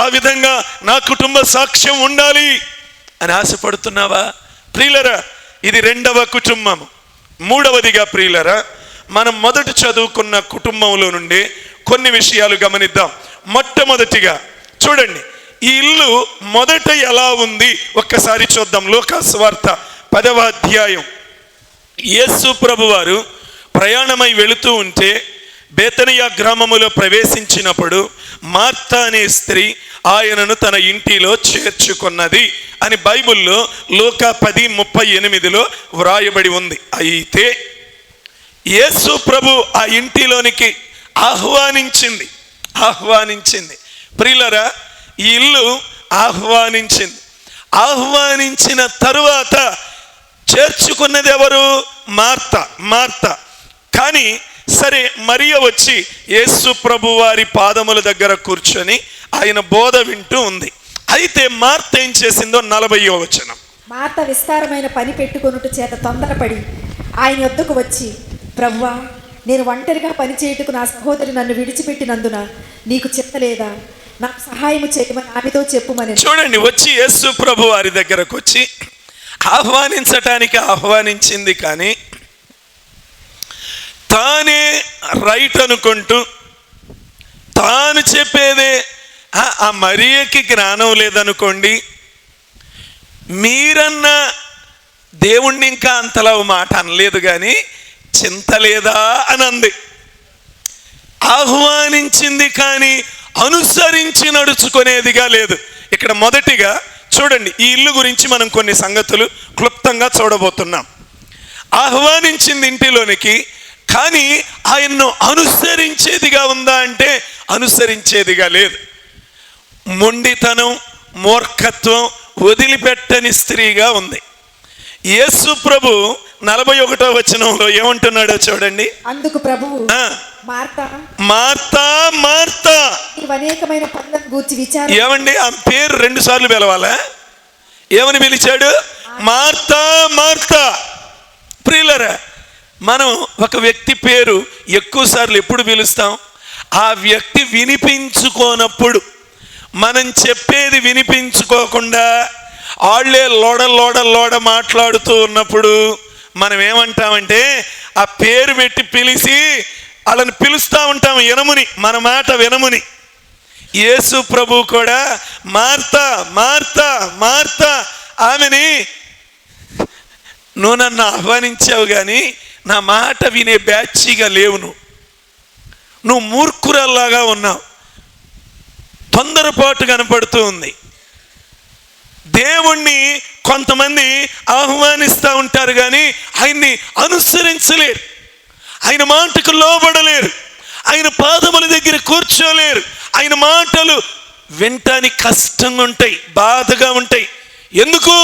ఆ విధంగా నా కుటుంబ సాక్ష్యం ఉండాలి అని ఆశపడుతున్నావా? ప్రియులరా, ఇది 2వ కుటుంబము. మూడవదిగా ప్రియులరా, మనం మొదట చదువుకున్న కుటుంబంలో నుండి కొన్ని విషయాలు గమనిద్దాం. మొట్టమొదటిగా చూడండి, ఈ ఇల్లు మొదట ఎలా ఉంది ఒక్కసారి చూద్దాం. లూకా సువార్త 10వ అధ్యాయం. యేసు ప్రభువారు ప్రయాణమై వెళుతూ ఉంటే బేతనియా గ్రామములో ప్రవేశించినప్పుడు మార్తా అనే స్త్రీ ఆయనను తన ఇంటిలో చేర్చుకున్నది అని బైబిల్లో లూకా 10:38 వ్రాయబడి ఉంది. అయితే యేసు ప్రభు ఆ ఇంటిలోనికి ఆహ్వానించింది. ప్రియులరా, ఈ ఇల్లు ఆహ్వానించిన తరువాత చేర్చుకున్నది ఎవరు? మార్తా. కానీ సరే, మరియ వచ్చి యేసు ప్రభు వారి పాదముల దగ్గర కూర్చొని ఆయన బోధ వింటూ ఉంది. అయితే మార్త ఏం చేసిందో 40వ వచనం. మార్త విస్తారమైన పని పెట్టుకొనుట చేత తొందరపడి ఆయన వద్దకు వచ్చి, ప్రభువా, నేను ఒంటరిగా పని చేయుటకు నా సహోదరి నన్ను విడిచిపెట్టినందున నీకు చిత్తలేదా? నాకు సహాయము చేయమని ఆమెతో చెప్పుమని. చూడండి, వచ్చి యేసు ప్రభు వారి దగ్గరకు వచ్చి ఆహ్వానించింది, కానీ తానే రైట్ అనుకుంటూ తాను చెప్పేదే. ఆ మరియకి జ్ఞానం లేదనుకోండి, మీరన్నా దేవుణ్ణి ఇంకా అంతలా మాట అనలేదు, కానీ చింత లేదా అని అంది. ఆహ్వానించింది కానీ అనుసరించి నడుచుకునేదిగా లేదు. ఇక్కడ మొదటిగా చూడండి, ఈ ఇల్లు గురించి మనం కొన్ని సంగతులు క్లుప్తంగా చూడబోతున్నాం. ఆహ్వానించింది ఇంటిలోనికి, కానీ ఆయన్ను అనుసరించేదిగా ఉందా అంటే అనుసరించేదిగా లేదు. మొండితనం, మూర్ఖత్వం వదిలిపెట్టని స్త్రీగా ఉంది. యేసు ప్రభు 41వ వచనంలో ఏమంటున్నాడో చూడండి. అందుకు ప్రభువు, మార్తా అనేకమైన పనులను గూర్చి విచారం. ఏమండి, ఆ పేరు 2 సార్లు పిలవాలా? ఏమని పిలిచాడు? మార్తా. ప్రియులరా, మనం ఒక వ్యక్తి పేరు ఎక్కువ సార్లు ఎప్పుడు పిలుస్తాం? ఆ వ్యక్తి వినిపించుకోనప్పుడు. మనం చెప్పేది వినిపించుకోకుండా వాళ్ళే లోడ మాట్లాడుతూ ఉన్నప్పుడు మనం ఏమంటామంటే ఆ పేరు పెట్టి పిలిచి వాళ్ళని పిలుస్తూ ఉంటాం, వినముని, మన మాట వినముని. యేసు ప్రభు కూడా మార్తా ఆమెని, నువ్వు నన్ను ఆహ్వానించావు కానీ నా మాట వినే బ్యాచిగా లేవు, నువ్వు మూర్ఖురాల్లాగా ఉన్నావు, తొందరపాటు కనపడుతూ ఉంది. దేవుణ్ణి కొంతమంది ఆహ్వానిస్తూ ఉంటారు కానీ ఆయన్ని అనుసరించలేరు, ఆయన మాటకు లోబడలేరు, ఆయన పాదముల దగ్గర కూర్చోలేరు. ఆయన మాటలు వినటానికి కష్టంగా ఉంటాయి, బాధగా ఉంటాయి. ఎందుకు?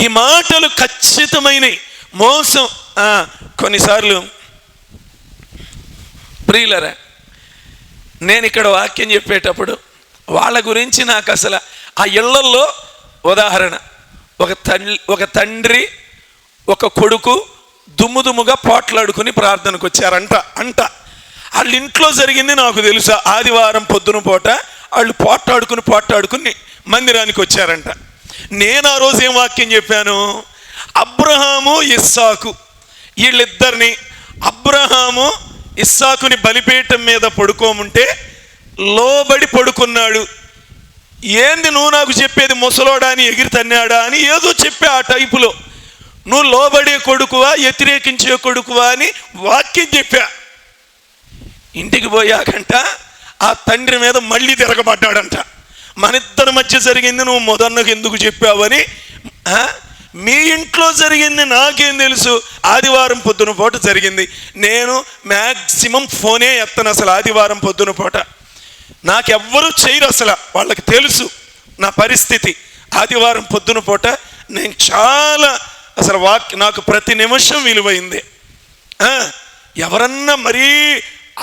ఈ మాటలు ఖచ్చితమైనవి, మోసం. కొన్నిసార్లు ప్రియులరా, నేను ఇక్కడ వాక్యం చెప్పేటప్పుడు వాళ్ళ గురించి నాకు అసలు ఆ ఇళ్లల్లో ఉదాహరణ, ఒక తండ్రి ఒక కొడుకు దుమ్ముగా పోట్లాడుకుని ప్రార్థనకు వచ్చారంట. వాళ్ళ ఇంట్లో జరిగింది నాకు తెలుసా. ఆదివారం పొద్దున పూట వాళ్ళు పోట్లాడుకుని మందిరానికి వచ్చారంట. నేను ఆ రోజు ఏం వాక్యం చెప్పాను? అబ్రహాము ఇస్సాకు వీళ్ళిద్దరిని, అబ్రహాము ఇస్సాకుని బలిపీఠం మీద పడుకోముంటే లోబడి పడుకున్నాడు. ఏంది నువ్వు నాకు చెప్పేది, ముసలోడా అని ఎగిరి తన్నాడా అని ఏదో చెప్పా ఆ టైపులో. నువ్వు లోబడే కొడుకువా వ్యతిరేకించే కొడుకువా అని వాక్యం చెప్పా. ఇంటికి పోయాకంట ఆ తండ్రి మీద మళ్ళీ తిరగబడ్డాడంట. మన ఇద్దరి మధ్య జరిగింది నువ్వు మొదన్నకు ఎందుకు చెప్పావని. మీ ఇంట్లో జరిగింది నాకేం తెలుసు? ఆదివారం పొద్దున పూట జరిగింది. నేను మ్యాక్సిమం ఫోనే ఎత్తను అసలు ఆదివారం పొద్దున పూట. నాకెవ్వరూ చేయరు అసలు, వాళ్ళకి తెలుసు నా పరిస్థితి. ఆదివారం పొద్దున పూట నేను చాలా అసలు నాకు ప్రతి నిమిషం విలువైంది. ఎవరన్నా మరీ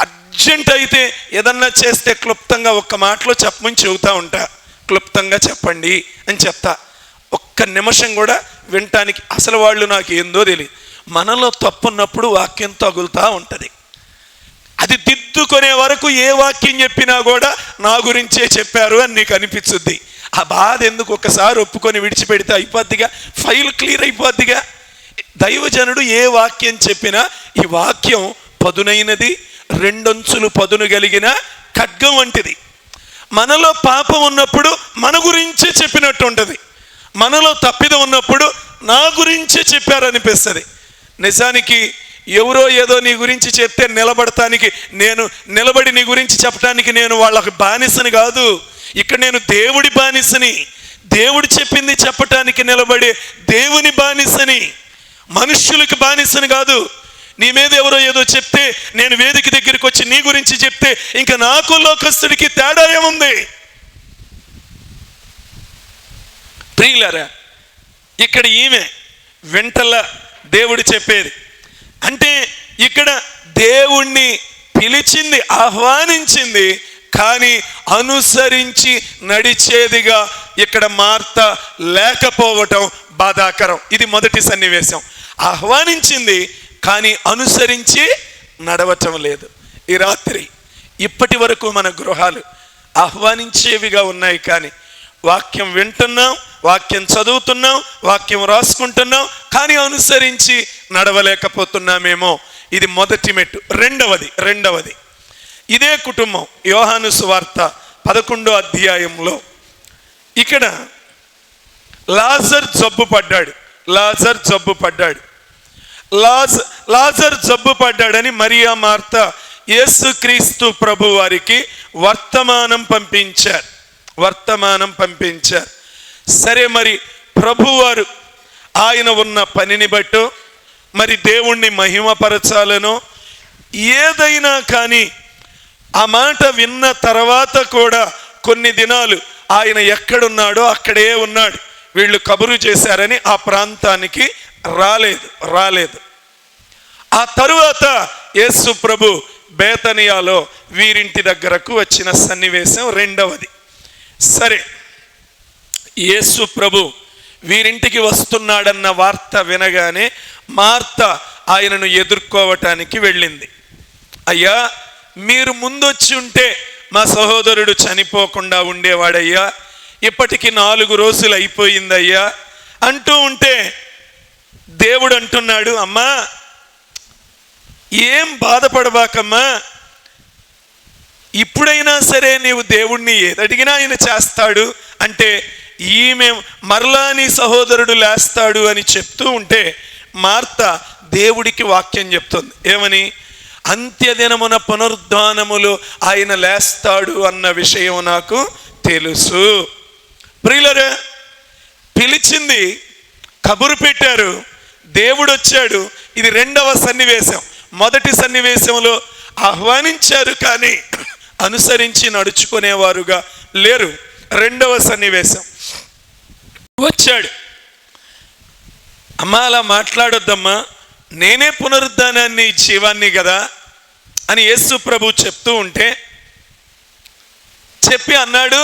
అర్జెంట్ అయితే ఏదన్నా చేస్తే క్లుప్తంగా ఒక్క మాటలో చెప్పమని చెబుతూ ఉంటా. క్లుప్తంగా చెప్పండి అని చెప్తా. ఒక్క నిమిషం కూడా వినటానికి అసలు వాళ్ళు నాకు ఏందో తెలియదు. మనలో తప్పున్నప్పుడు వాక్యం తగులుతూ ఉంటుంది. అది దిద్దుకునే వరకు ఏ వాక్యం చెప్పినా కూడా నా గురించే చెప్పారు అని నీకు అనిపించుద్ది. ఆ బాధ ఎందుకు? ఒక్కసారి ఒప్పుకొని విడిచిపెడితే అయిపోద్దిగా, ఫైల్ క్లియర్ అయిపోద్దిగా. దైవజనుడు ఏ వాక్యం చెప్పినా ఈ వాక్యం పదునైనది, రెండొంచులు పదును కలిగిన ఖడ్గం వంటిది. మనలో పాపం ఉన్నప్పుడు మన గురించే చెప్పినట్టు ఉంటుంది, మనలో తప్పిదం ఉన్నప్పుడు నా గురించే చెప్పారనిపిస్తుంది. నిజానికి ఎవరో ఏదో నీ గురించి చెప్తే నిలబడటానికి, నేను నిలబడి నీ గురించి చెప్పడానికి నేను వాళ్ళకి బానిసని కాదు. ఇక్కడ నేను దేవుడి బానిసని, దేవుడు చెప్పింది చెప్పటానికి నిలబడే దేవుని బానిసని, మనుష్యులకి బానిసని కాదు. నీ మీద ఎవరో ఏదో చెప్తే నేను వేదిక దగ్గరికి వచ్చి నీ గురించి చెప్తే ఇంకా నాకు లోకస్తుడికి తేడా ఏముంది? ప్రియులారా, ఇక్కడ ఈమె వెంటల దేవుడు చెప్పేది అంటే ఇక్కడ దేవుణ్ణి పిలిచింది, ఆహ్వానించింది, కానీ అనుసరించి నడిచేదిగా ఇక్కడ మార్త లేకపోవటం బాధాకరం. ఇది మొదటి సన్నివేశం. ఆహ్వానించింది కానీ అనుసరించి నడవటం లేదు. ఈ రాత్రి ఇప్పటి వరకు మన గృహాలు ఆహ్వానించేవిగా ఉన్నాయి, కానీ వాక్యం వింటున్నాం, వాక్యం చదువుతున్నాం, వాక్యం రాసుకుంటున్నాం, కానీ అనుసరించి నడవలేకపోతున్నామేమో. ఇది మొదటి మెట్టు. రెండవది ఇదే కుటుంబం యోహాను సువార్త 11వ అధ్యాయంలో ఇక్కడ లాజర్ జబ్బు పడ్డాడని మరియా మార్త యేసుక్రీస్తు ప్రభు వారికి వర్తమానం పంపించారు. సరే, మరి ప్రభువారు ఆయన ఉన్న పనిని బట్టో మరి దేవుణ్ణి మహిమపరచాలనో ఏదైనా కానీ ఆ మాట విన్న తర్వాత కూడా కొన్ని దినాలు ఆయన ఎక్కడున్నాడో అక్కడే ఉన్నాడు. వీళ్ళు కబురు చేశారని ఆ ప్రాంతానికి రాలేదు. ఆ తరువాత యేసు ప్రభు బేతనియాలో వీరింటి దగ్గరకు వచ్చిన సన్నివేశం రెండవది. సరే, యేసు ప్రభు వీరింటికి వస్తున్నాడన్న వార్త వినగానే మార్త ఆయనను ఎదుర్కోవటానికి వెళ్ళింది. అయ్యా, మీరు ముందొచ్చి ఉంటే మా సహోదరుడు చనిపోకుండా ఉండేవాడయ్యా, ఇప్పటికి 4 రోజులు అయిపోయిందయ్యా అంటూ ఉంటే దేవుడు అంటున్నాడు, అమ్మా ఏం బాధపడబాకమ్మా, ఇప్పుడైనా సరే నీవు దేవుణ్ణి ఏదడిగినా ఆయన చేస్తాడు అంటే ఈమె మరలా నీ సహోదరుడు లేస్తాడు అని చెప్తూ ఉంటే మార్త దేవుడికి వాక్యం చెప్తుంది. ఏమని? అంత్యదినమున పునరుద్ధానములు ఆయన లేస్తాడు అన్న విషయం నాకు తెలుసు. ప్రియులరా, పిలిచింది, కబురు పెట్టారు, దేవుడు వచ్చాడు. ఇది రెండవ సన్నివేశం. మొదటి సన్నివేశంలో ఆహ్వానించారు కానీ అనుసరించి నడుచుకునేవారుగా లేరు. రెండవ సన్నివేశం వచ్చాడు, అమ్మా అలా మాట్లాడొద్దమ్మా, నేనే పునరుద్ధానాన్ని జీవాన్ని కదా అని యేసు ప్రభు చెప్తూ ఉంటే చెప్పి అన్నాడు,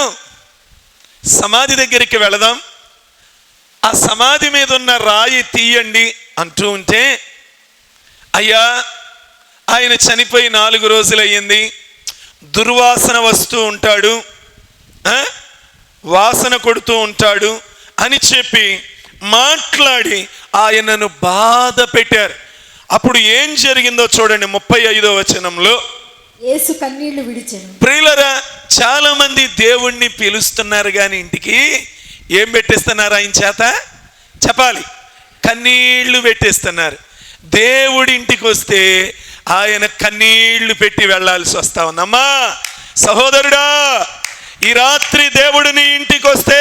సమాధి దగ్గరికి వెళదాం, ఆ సమాధి మీద ఉన్న రాయి తీయండి అంటూ ఉంటే, అయ్యా ఆయన చనిపోయి 4 రోజులు అయ్యింది, దుర్వాసన వస్తూ ఉంటాడు, వాసన కొడుతూ ఉంటాడు అని చెప్పి మాట్లాడి ఆయనను బాధ పెట్టారు. అప్పుడు ఏం జరిగిందో చూడండి 35వ వచనంలో. యేసు కన్నీళ్లు విడిచెను. ప్రియులరా, చాలా మంది దేవుణ్ణి పిలుస్తున్నారు కానీ ఇంటికి ఏం పెట్టిస్తున్నారు? ఆయన చేత చెప్పాలి, కన్నీళ్లు పెట్టిస్తున్నారు. దేవుడి ఇంటికి వస్తే ఆయన కన్నీళ్లు పెట్టి వెళ్ళాల్సి వస్తా ఉందమ్మా. సహోదరుడా, ఈ రాత్రి దేవుడు నీ ఇంటికి వస్తే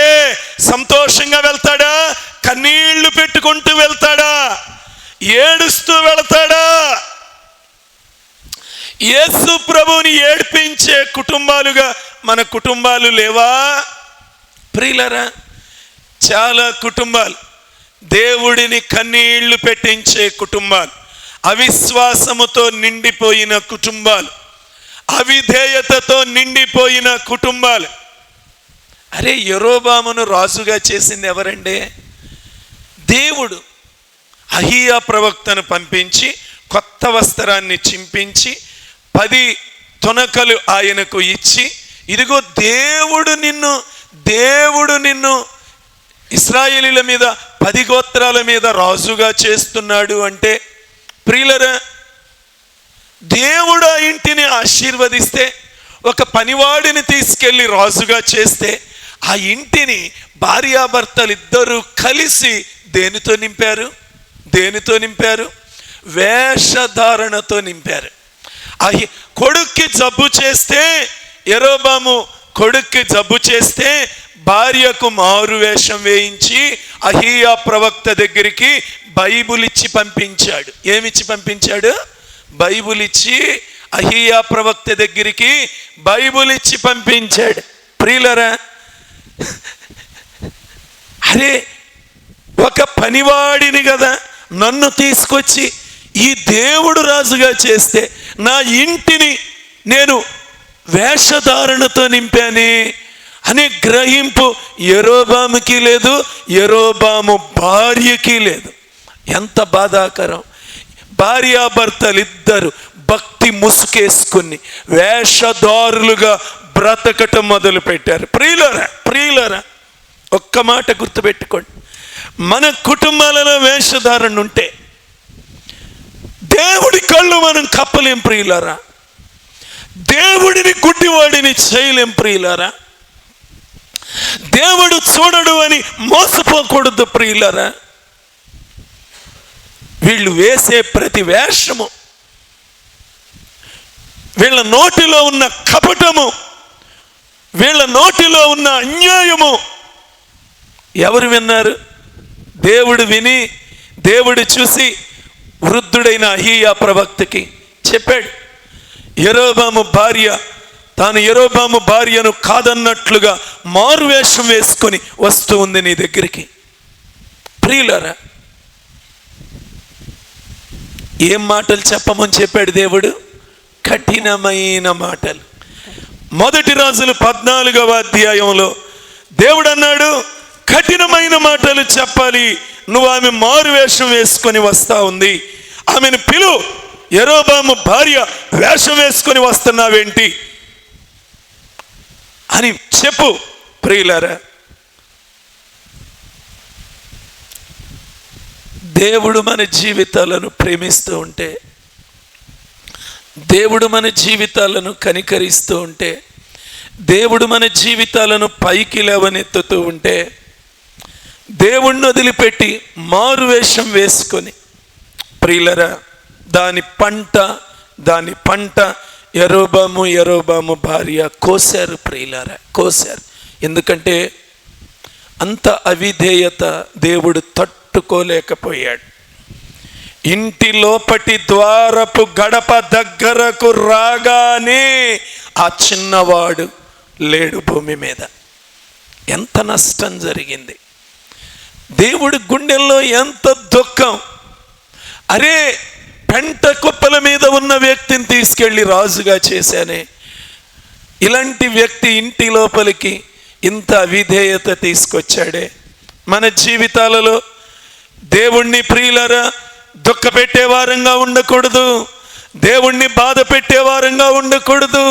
సంతోషంగా వెళ్తాడా? కన్నీళ్లు పెట్టుకుంటూ వెళ్తాడా? ఏడుస్తూ వెళ్తాడా? యేసు ప్రభువుని ఏడ్పించే కుటుంబాలుగా మన కుటుంబాలు లేవా? ప్రియులరా, చాలా కుటుంబాలు దేవుడిని కన్నీళ్లు పెట్టించే కుటుంబాలు, అవిశ్వాసముతో నిండిపోయిన కుటుంబాలు, అవిధేయతతో నిండిపోయిన కుటుంబాలు. అరే, యెరోబామును రాజుగా చేసింది ఎవరండి? దేవుడు. అహియా ప్రవక్తను పంపించి కొత్త వస్త్రాన్ని చింపించి 10 తునకలు ఆయనకు ఇచ్చి, ఇదిగో దేవుడు నిన్ను ఇశ్రాయేలీల మీద 10 గోత్రాల మీద రాజుగా చేస్తున్నాడు అంటే ప్రియులరా, దేవుడు ఆ ఇంటిని ఆశీర్వదిస్తే, ఒక పనివాడిని తీసుకెళ్ళి రాజుగా చేస్తే, ఆ ఇంటిని భార్యాభర్తలు ఇద్దరూ కలిసి దేనితో నింపారు? దేనితో నింపారు? వేషధారణతో నింపారు. కొడుక్కి జబ్బు చేస్తే, యెరోబాము కొడుక్కి జబ్బు చేస్తే భార్యకు మారు వేషం వేయించి అహీయా ప్రవక్త దగ్గరికి బైబుల్ ఇచ్చి పంపించాడు. ఏమిచ్చి పంపించాడు? బైబుల్ ఇచ్చి అహీయా ప్రవక్త దగ్గరికి బైబుల్ ఇచ్చి పంపించాడు. ప్రియులరా, అరే ఒక పనివాడిని కదా నన్ను తీసుకొచ్చి ఈ దేవుడు రాజుగా చేస్తే నా ఇంటిని నేను వేషధారణతో నింపానే అనే గ్రహింపు యెరోబాముకి లేదు, యెరోబాము భార్యకి లేదు. ఎంత బాధాకరం! భార్యాభర్తలు ఇద్దరు భక్తి ముసుకేసుకుని వేషధారులుగా బ్రతకటం మొదలు పెట్టారు. ప్రియులరా, ఒక్క మాట గుర్తుపెట్టుకోండి, మన కుటుంబాలలో వేషధారణ ఉంటే దేవుడి కళ్ళు మనం కప్పలేం ప్రియులారా. దేవుడిని గుడ్డివాడిని చేయలేం ప్రియులారా. దేవుడు చూడడు అని మోసపోకూడదు ప్రియులారా. వీళ్ళు వేసే ప్రతి వేషము, వీళ్ళ నోటిలో ఉన్న కపటము, వీళ్ళ నోటిలో ఉన్న అన్యాయము ఎవరు విన్నారు? దేవుడు విని, దేవుడు చూసి వృద్ధుడైన అహీయా ప్రవక్తకి చెప్పాడు, యెరోబాము భార్య తాను యెరోబాము భార్యను కాదన్నట్లుగా మారువేషం వేసుకొని వస్తూ ఉంది నీ దగ్గరికి. ప్రియులారా, ఏం మాటలు చెప్పమని చెప్పాడు దేవుడు? కఠినమైన మాటలు. 1 రాజులు 14వ అధ్యాయంలో దేవుడు అన్నాడు, కఠినమైన మాటలు చెప్పాలి. నువ్వు ఆమె మారువేషం వేసుకొని వస్తా ఉంది, ఆమెను పిలు. యెరోబాము భార్య వేషం వేసుకొని వస్తున్నావేంటి అని చెప్పు. ప్రియులారా, దేవుడు మన జీవితాలను ప్రేమిస్తూ ఉంటే, దేవుడు మన జీవితాలను కనికరిస్తూ ఉంటే, దేవుడు మన జీవితాలను పైకి లేవనెత్తుతూ ఉంటే, దేవుణ్ణి వదిలిపెట్టి మారువేషం వేసుకొని, ప్రియులరా, దాని పంట యెరోబాము భార్య కోసారు. ప్రియులారా, కోసారు. ఎందుకంటే అంత అవిధేయత దేవుడు తట్టుకోలేకపోయాడు. ఇంటి లోపటి ద్వారపు గడప దగ్గరకు రాగానే ఆ చిన్నవాడు లేడు భూమి మీద. ఎంత నష్టం జరిగింది! దేవుడి గుండెల్లో ఎంత దుఃఖం! అరే, పెంట కుప్పల మీద ఉన్న వ్యక్తిని తీసుకెళ్ళి రాజుగా చేశానే, ఇలాంటి వ్యక్తి ఇంటి లోపలికి ఇంత అవిధేయత తీసుకొచ్చాడే. మన జీవితాలలో దేవుణ్ణి ప్రియులరా దుఃఖ పెట్టేవారంగా ఉండకూడదు, దేవుణ్ణి బాధ పెట్టేవారంగా ఉండకూడదు.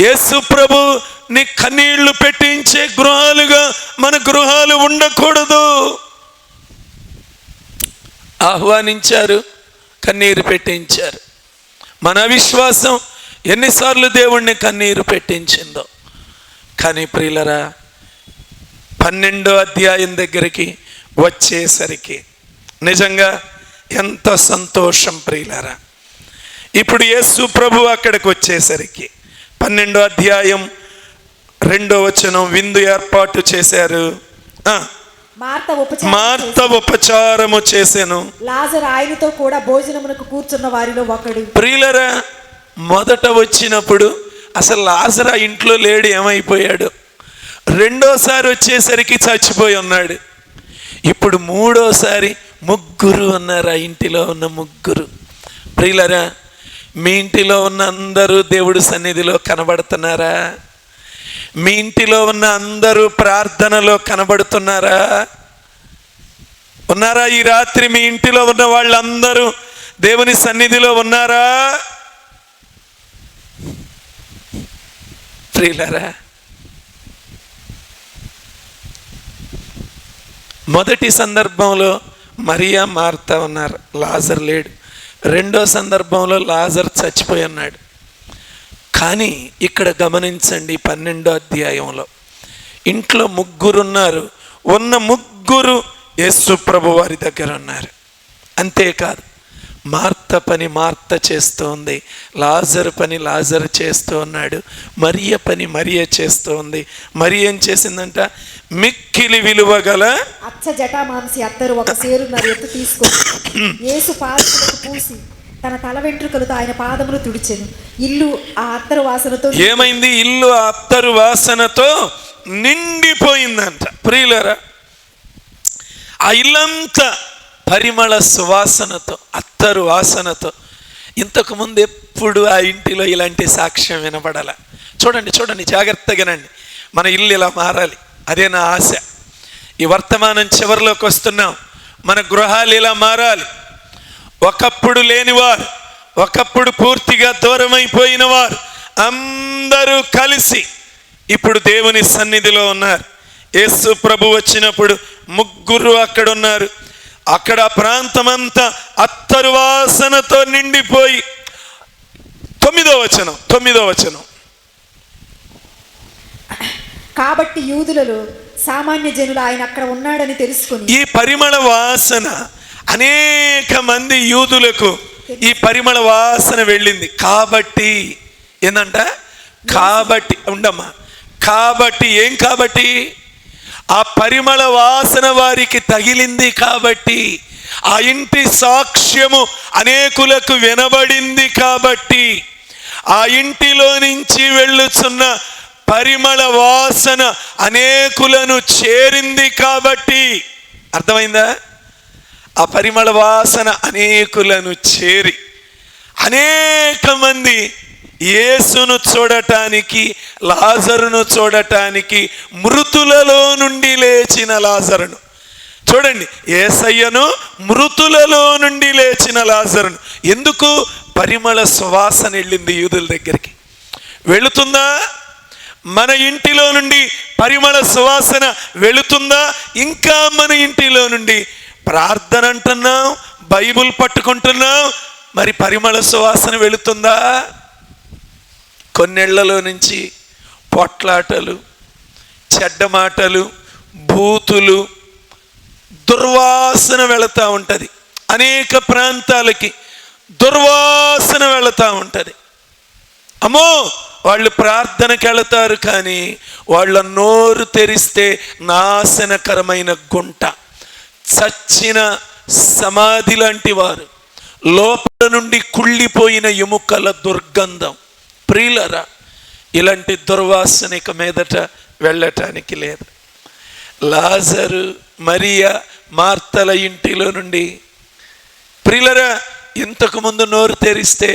యేసు ప్రభుని కన్నీళ్లు పెట్టించే గృహాలుగా మన గృహాలు ఉండకూడదు. ఆహ్వానించారు, కన్నీరు పెట్టించారు. మన విశ్వాసం ఎన్నిసార్లు దేవుణ్ణి కన్నీరు పెట్టించిందో. కానీ ప్రియులరా, 12వ అధ్యాయం దగ్గరికి వచ్చేసరికి నిజంగా ఎంత సంతోషం ప్రియులరా. ఇప్పుడు యేసు ప్రభు అక్కడికి వచ్చేసరికి 12వ అధ్యాయం 2వ వచనం, విందు ఏర్పాటు చేశారు. మార్త ఉపచారము చేసెను, లాజరు ఆయనతో కూడా భోజనమునకు కూర్చున్న వారిలో ఒకడు. ప్రియులరా, మొదట వచ్చినప్పుడు అసలు లాజరు ఇంట్లో లేడు, ఏమైపోయాడు? రెండోసారి వచ్చేసరికి చచ్చిపోయి ఉన్నాడు. ఇప్పుడు మూడోసారి ముగ్గురు ఉన్నారు, ఆ ఇంటిలో ఉన్న ముగ్గురు. ప్రియులరా, మీ ఇంటిలో ఉన్న అందరూ దేవుడి సన్నిధిలో కనబడుతున్నారా? మీ ఇంటిలో ఉన్న అందరూ ప్రార్థనలో కనబడుతున్నారా? ఉన్నారా? ఈ రాత్రి మీ ఇంటిలో ఉన్న వాళ్ళందరూ దేవుని సన్నిధిలో ఉన్నారా? ప్రియులారా, మొదటి సందర్భంలో మరియా మార్తా ఉన్నారు, లాజర్ లేడు. రెండో సందర్భంలో లాజర్ చచ్చిపోయి ఉన్నాడు. కానీ ఇక్కడ గమనించండి, 12వ అధ్యాయంలో ఇంట్లో ముగ్గురున్నారు. ఉన్న ముగ్గురు యేసు ప్రభు వారి దగ్గర ఉన్నారు. అంతేకాదు, మార్త పని మార్త చేస్తూ ఉంది, లాజరు పని లాజరు చేస్తూ ఉన్నాడు, మరియ పని మరియ చేస్తూ ఉంది. మరి ఏం చేసిందంట? మిక్కిలి విలువ గల అచ్చ జటామాంసి అత్తరు ఒక సేరున్నర ఎత్తు తీసుకొని యేసు పాదములకు పూసి తన తల వెంట్రుకలతో ఆయన పాదములు తుడిచెను. ఇల్లు ఆ అత్తరు వాసనతో ఏమైంది? ఇల్లు ఆ అత్తరు వాసనతో నిండిపోయిందంట. ప్రియులరా, ఆ ఇల్లంతా పరిమళ సువాసనతో, అత్తరు వాసనతో. ఇంతకుముందు ఎప్పుడు ఆ ఇంటిలో ఇలాంటి సాక్ష్యం వినపడాల. చూడండి చూడండి, జాగ్రత్తగానండి. మన ఇల్లు ఇలా మారాలి, అదే నా ఆశ. ఈ వర్తమానం చివరిలోకి వస్తున్నాం. మన గృహాలు ఇలా మారాలి. ఒకప్పుడు లేనివారు, ఒకప్పుడు పూర్తిగా దూరమైపోయిన వారు అందరూ కలిసి ఇప్పుడు దేవుని సన్నిధిలో ఉన్నారు. యేసు ప్రభు వచ్చినప్పుడు ముగ్గురు అక్కడ ఉన్నారు. అక్కడ ప్రాంతమంతా అత్తరు వాసనతో నిండిపోయి 9వ వచనం. కాబట్టి యూదులలో సామాన్య జనులు ఆయన అక్కడ ఉన్నాడని తెలుసుకుని, ఈ పరిమళ వాసన అనేక మంది యూదులకు ఈ పరిమళ వాసన వెళ్ళింది. కాబట్టి ఏందంట? కాబట్టి ఉండమ్మా, కాబట్టి ఏం? కాబట్టి ఆ పరిమళ వాసన వారికి తగిలింది. కాబట్టి ఆ ఇంటి సాక్ష్యము అనేకులకు వినబడింది. కాబట్టి ఆ ఇంటిలో నుంచి వెళ్ళుచున్న పరిమళ వాసన అనేకులను చేరింది. కాబట్టి అర్థమైందా? ఆ పరిమళ వాసన అనేకులను చేరి అనేక మంది యేసును చూడటానికి, లాజరును చూడటానికి, మృతులలో నుండి లేచిన లాజరును చూడండి, యేసయ్యను మృతులలో నుండి లేచిన లాజరును. ఎందుకు? పరిమళ సువాసన వెళ్ళింది యూదుల దగ్గరికి. వెళుతుందా? మన ఇంటిలో నుండి పరిమళ సువాసన వెళుతుందా? ఇంకా మన ఇంటిలో నుండి ప్రార్థన అంటున్నాం, బైబుల్ పట్టుకుంటున్నాం, మరి పరిమళ సువాసన వెళుతుందా? కొన్నేళ్లలో నుంచి పొట్లాటలు, చెడ్డ మాటలు, బూతులు, దుర్వాసన వెళుతూ ఉంటుంది. అనేక ప్రాంతాలకి దుర్వాసన వెళుతూ ఉంటుంది. అమ్మో, వాళ్ళు ప్రార్థనకి వెళతారు, కానీ వాళ్ళ నోరు తెరిస్తే నాశనకరమైన గుంట, చచ్చిన సమాధి లాంటి వారు, లోపల నుండి కుళ్ళిపోయిన ఎముకల దుర్గంధం. ప్రియులరా, ఇలాంటి దుర్వాసన ఇక మీదట వెళ్ళటానికి లేదు. లాజరు, మరియా, మార్తల ఇంటిలో నుండి ప్రియులరా ఇంతకుముందు నోరు తెరిస్తే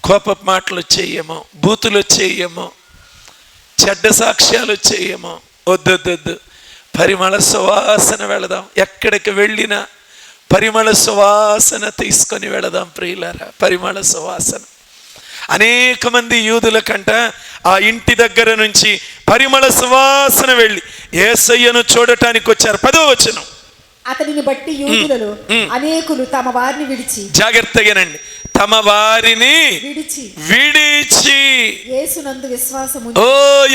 కోపపు మాటలు వచ్చేయేమో, బూతులు వచ్చేయేమో, చెడ్డ సాక్ష్యాలు వచ్చేయేమో. వద్దొద్దు, పరిమళ సువాసన వెళదాం. ఎక్కడికి వెళ్ళినా పరిమళ సువాసన తీసుకొని వెళదాం ప్రియులారా. పరిమళ సువాసన. అనేక మంది యూదుల కంట ఆ ఇంటి దగ్గర నుంచి పరిమళ సువాసన వెళ్ళి యేసయ్యను చూడటానికి వచ్చారు. 10వ వచనం. అతనిని బట్టి యూదులలో అనేకులు తమ వారిని విడిచి, జాగ్రత్తగానండి, తమ వారిని విడిచి యేసునందు విశ్వాసము. ఓ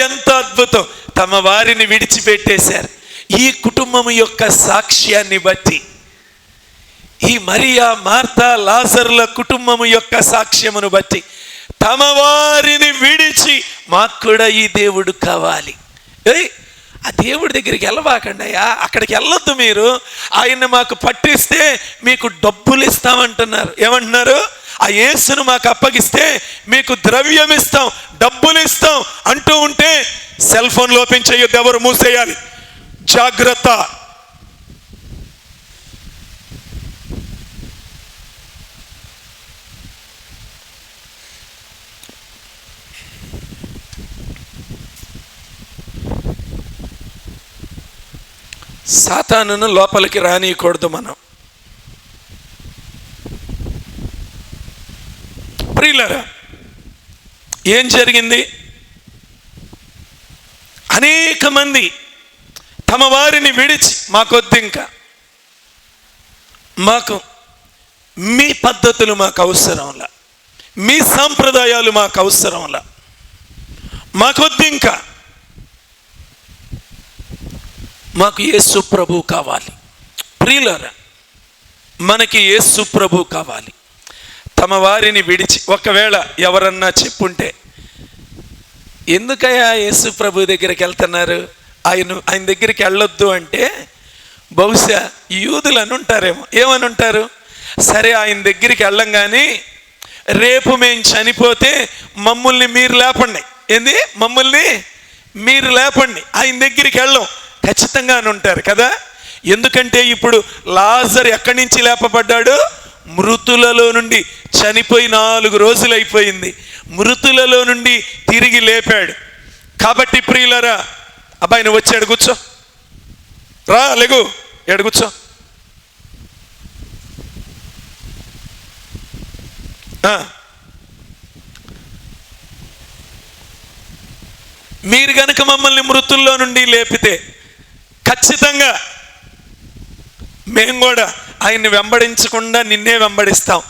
ఎంత అద్భుతం! తమ వారిని విడిచిపెట్టేశారు. ఈ కుటుంబం యొక్క సాక్ష్యాన్ని బట్టి, ఈ మరియా, మార్తా, లాజరుల కుటుంబం యొక్క సాక్ష్యమును బట్టి తమ వారిని విడిచి మాకు కూడా ఈ దేవుడు కావాలి. ఆ దేవుడి దగ్గరికి వెళ్ళబాకండి అయ్యా, అక్కడికి వెళ్ళొద్దు మీరు. ఆయన్ని మాకు పట్టిస్తే మీకు డబ్బులు ఇస్తామంటున్నారు. ఏమంటున్నారు? ఆ యేసును మాకు అప్పగిస్తే మీకు ద్రవ్యం ఇస్తాం, డబ్బులు ఇస్తాం అంటూ ఉంటే సెల్ ఫోన్లు ఓపెన్ చేయొద్దు, ఎవరు మూసేయాలి. జాగ్రత్త. సాతానును లోపలికి రానియకూడదు మనం. ప్రియులారా, ఏం జరిగింది? అనేక మంది తమ వారిని విడిచి మాకొద్దు, ఇంకా మాకు మీ పద్ధతులు మాకు అవసరంలా, మీ సాంప్రదాయాలు మాకు అవసరంలా, మాకొద్దు, ఇంకా మాకు యేసు ప్రభు కావాలి. ప్రియులారా, మనకి యేసు ప్రభు కావాలి. తమ వారిని విడిచి, ఒకవేళ ఎవరన్నా చెప్పుంటే, ఎందుకయ్యా యేసు ప్రభు దగ్గరికి వెళ్తున్నారు, ఆయన దగ్గరికి వెళ్ళొద్దు అంటే, బహుశా యూదులు అని ఉంటారేమో. ఏమని ఉంటారు? సరే ఆయన దగ్గరికి వెళ్ళం కానీ రేపు మేము చనిపోతే మమ్మల్ని మీరు లేపండి. ఏంది? మమ్మల్ని మీరు లేపండి, ఆయన దగ్గరికి వెళ్ళం ఖచ్చితంగా అని ఉంటారు కదా. ఎందుకంటే ఇప్పుడు లాజరు ఎక్కడి నుంచి లేపబడ్డాడు? మృతులలో నుండి. చనిపోయి 4 రోజులు అయిపోయింది, మృతులలో నుండి తిరిగి లేపాడు. కాబట్టి ప్రియులరా, అబ్బాయిని వచ్చాడు, కూర్చో, రా, లేగు, ఎడు కూర్చో. మీరు గనక మమ్మల్ని మృతుల్లో నుండి లేపితే ఖచ్చితంగా మేము కూడా ఆయన్ని వెంబడించకుండా నిన్నే వెంబడిస్తాం.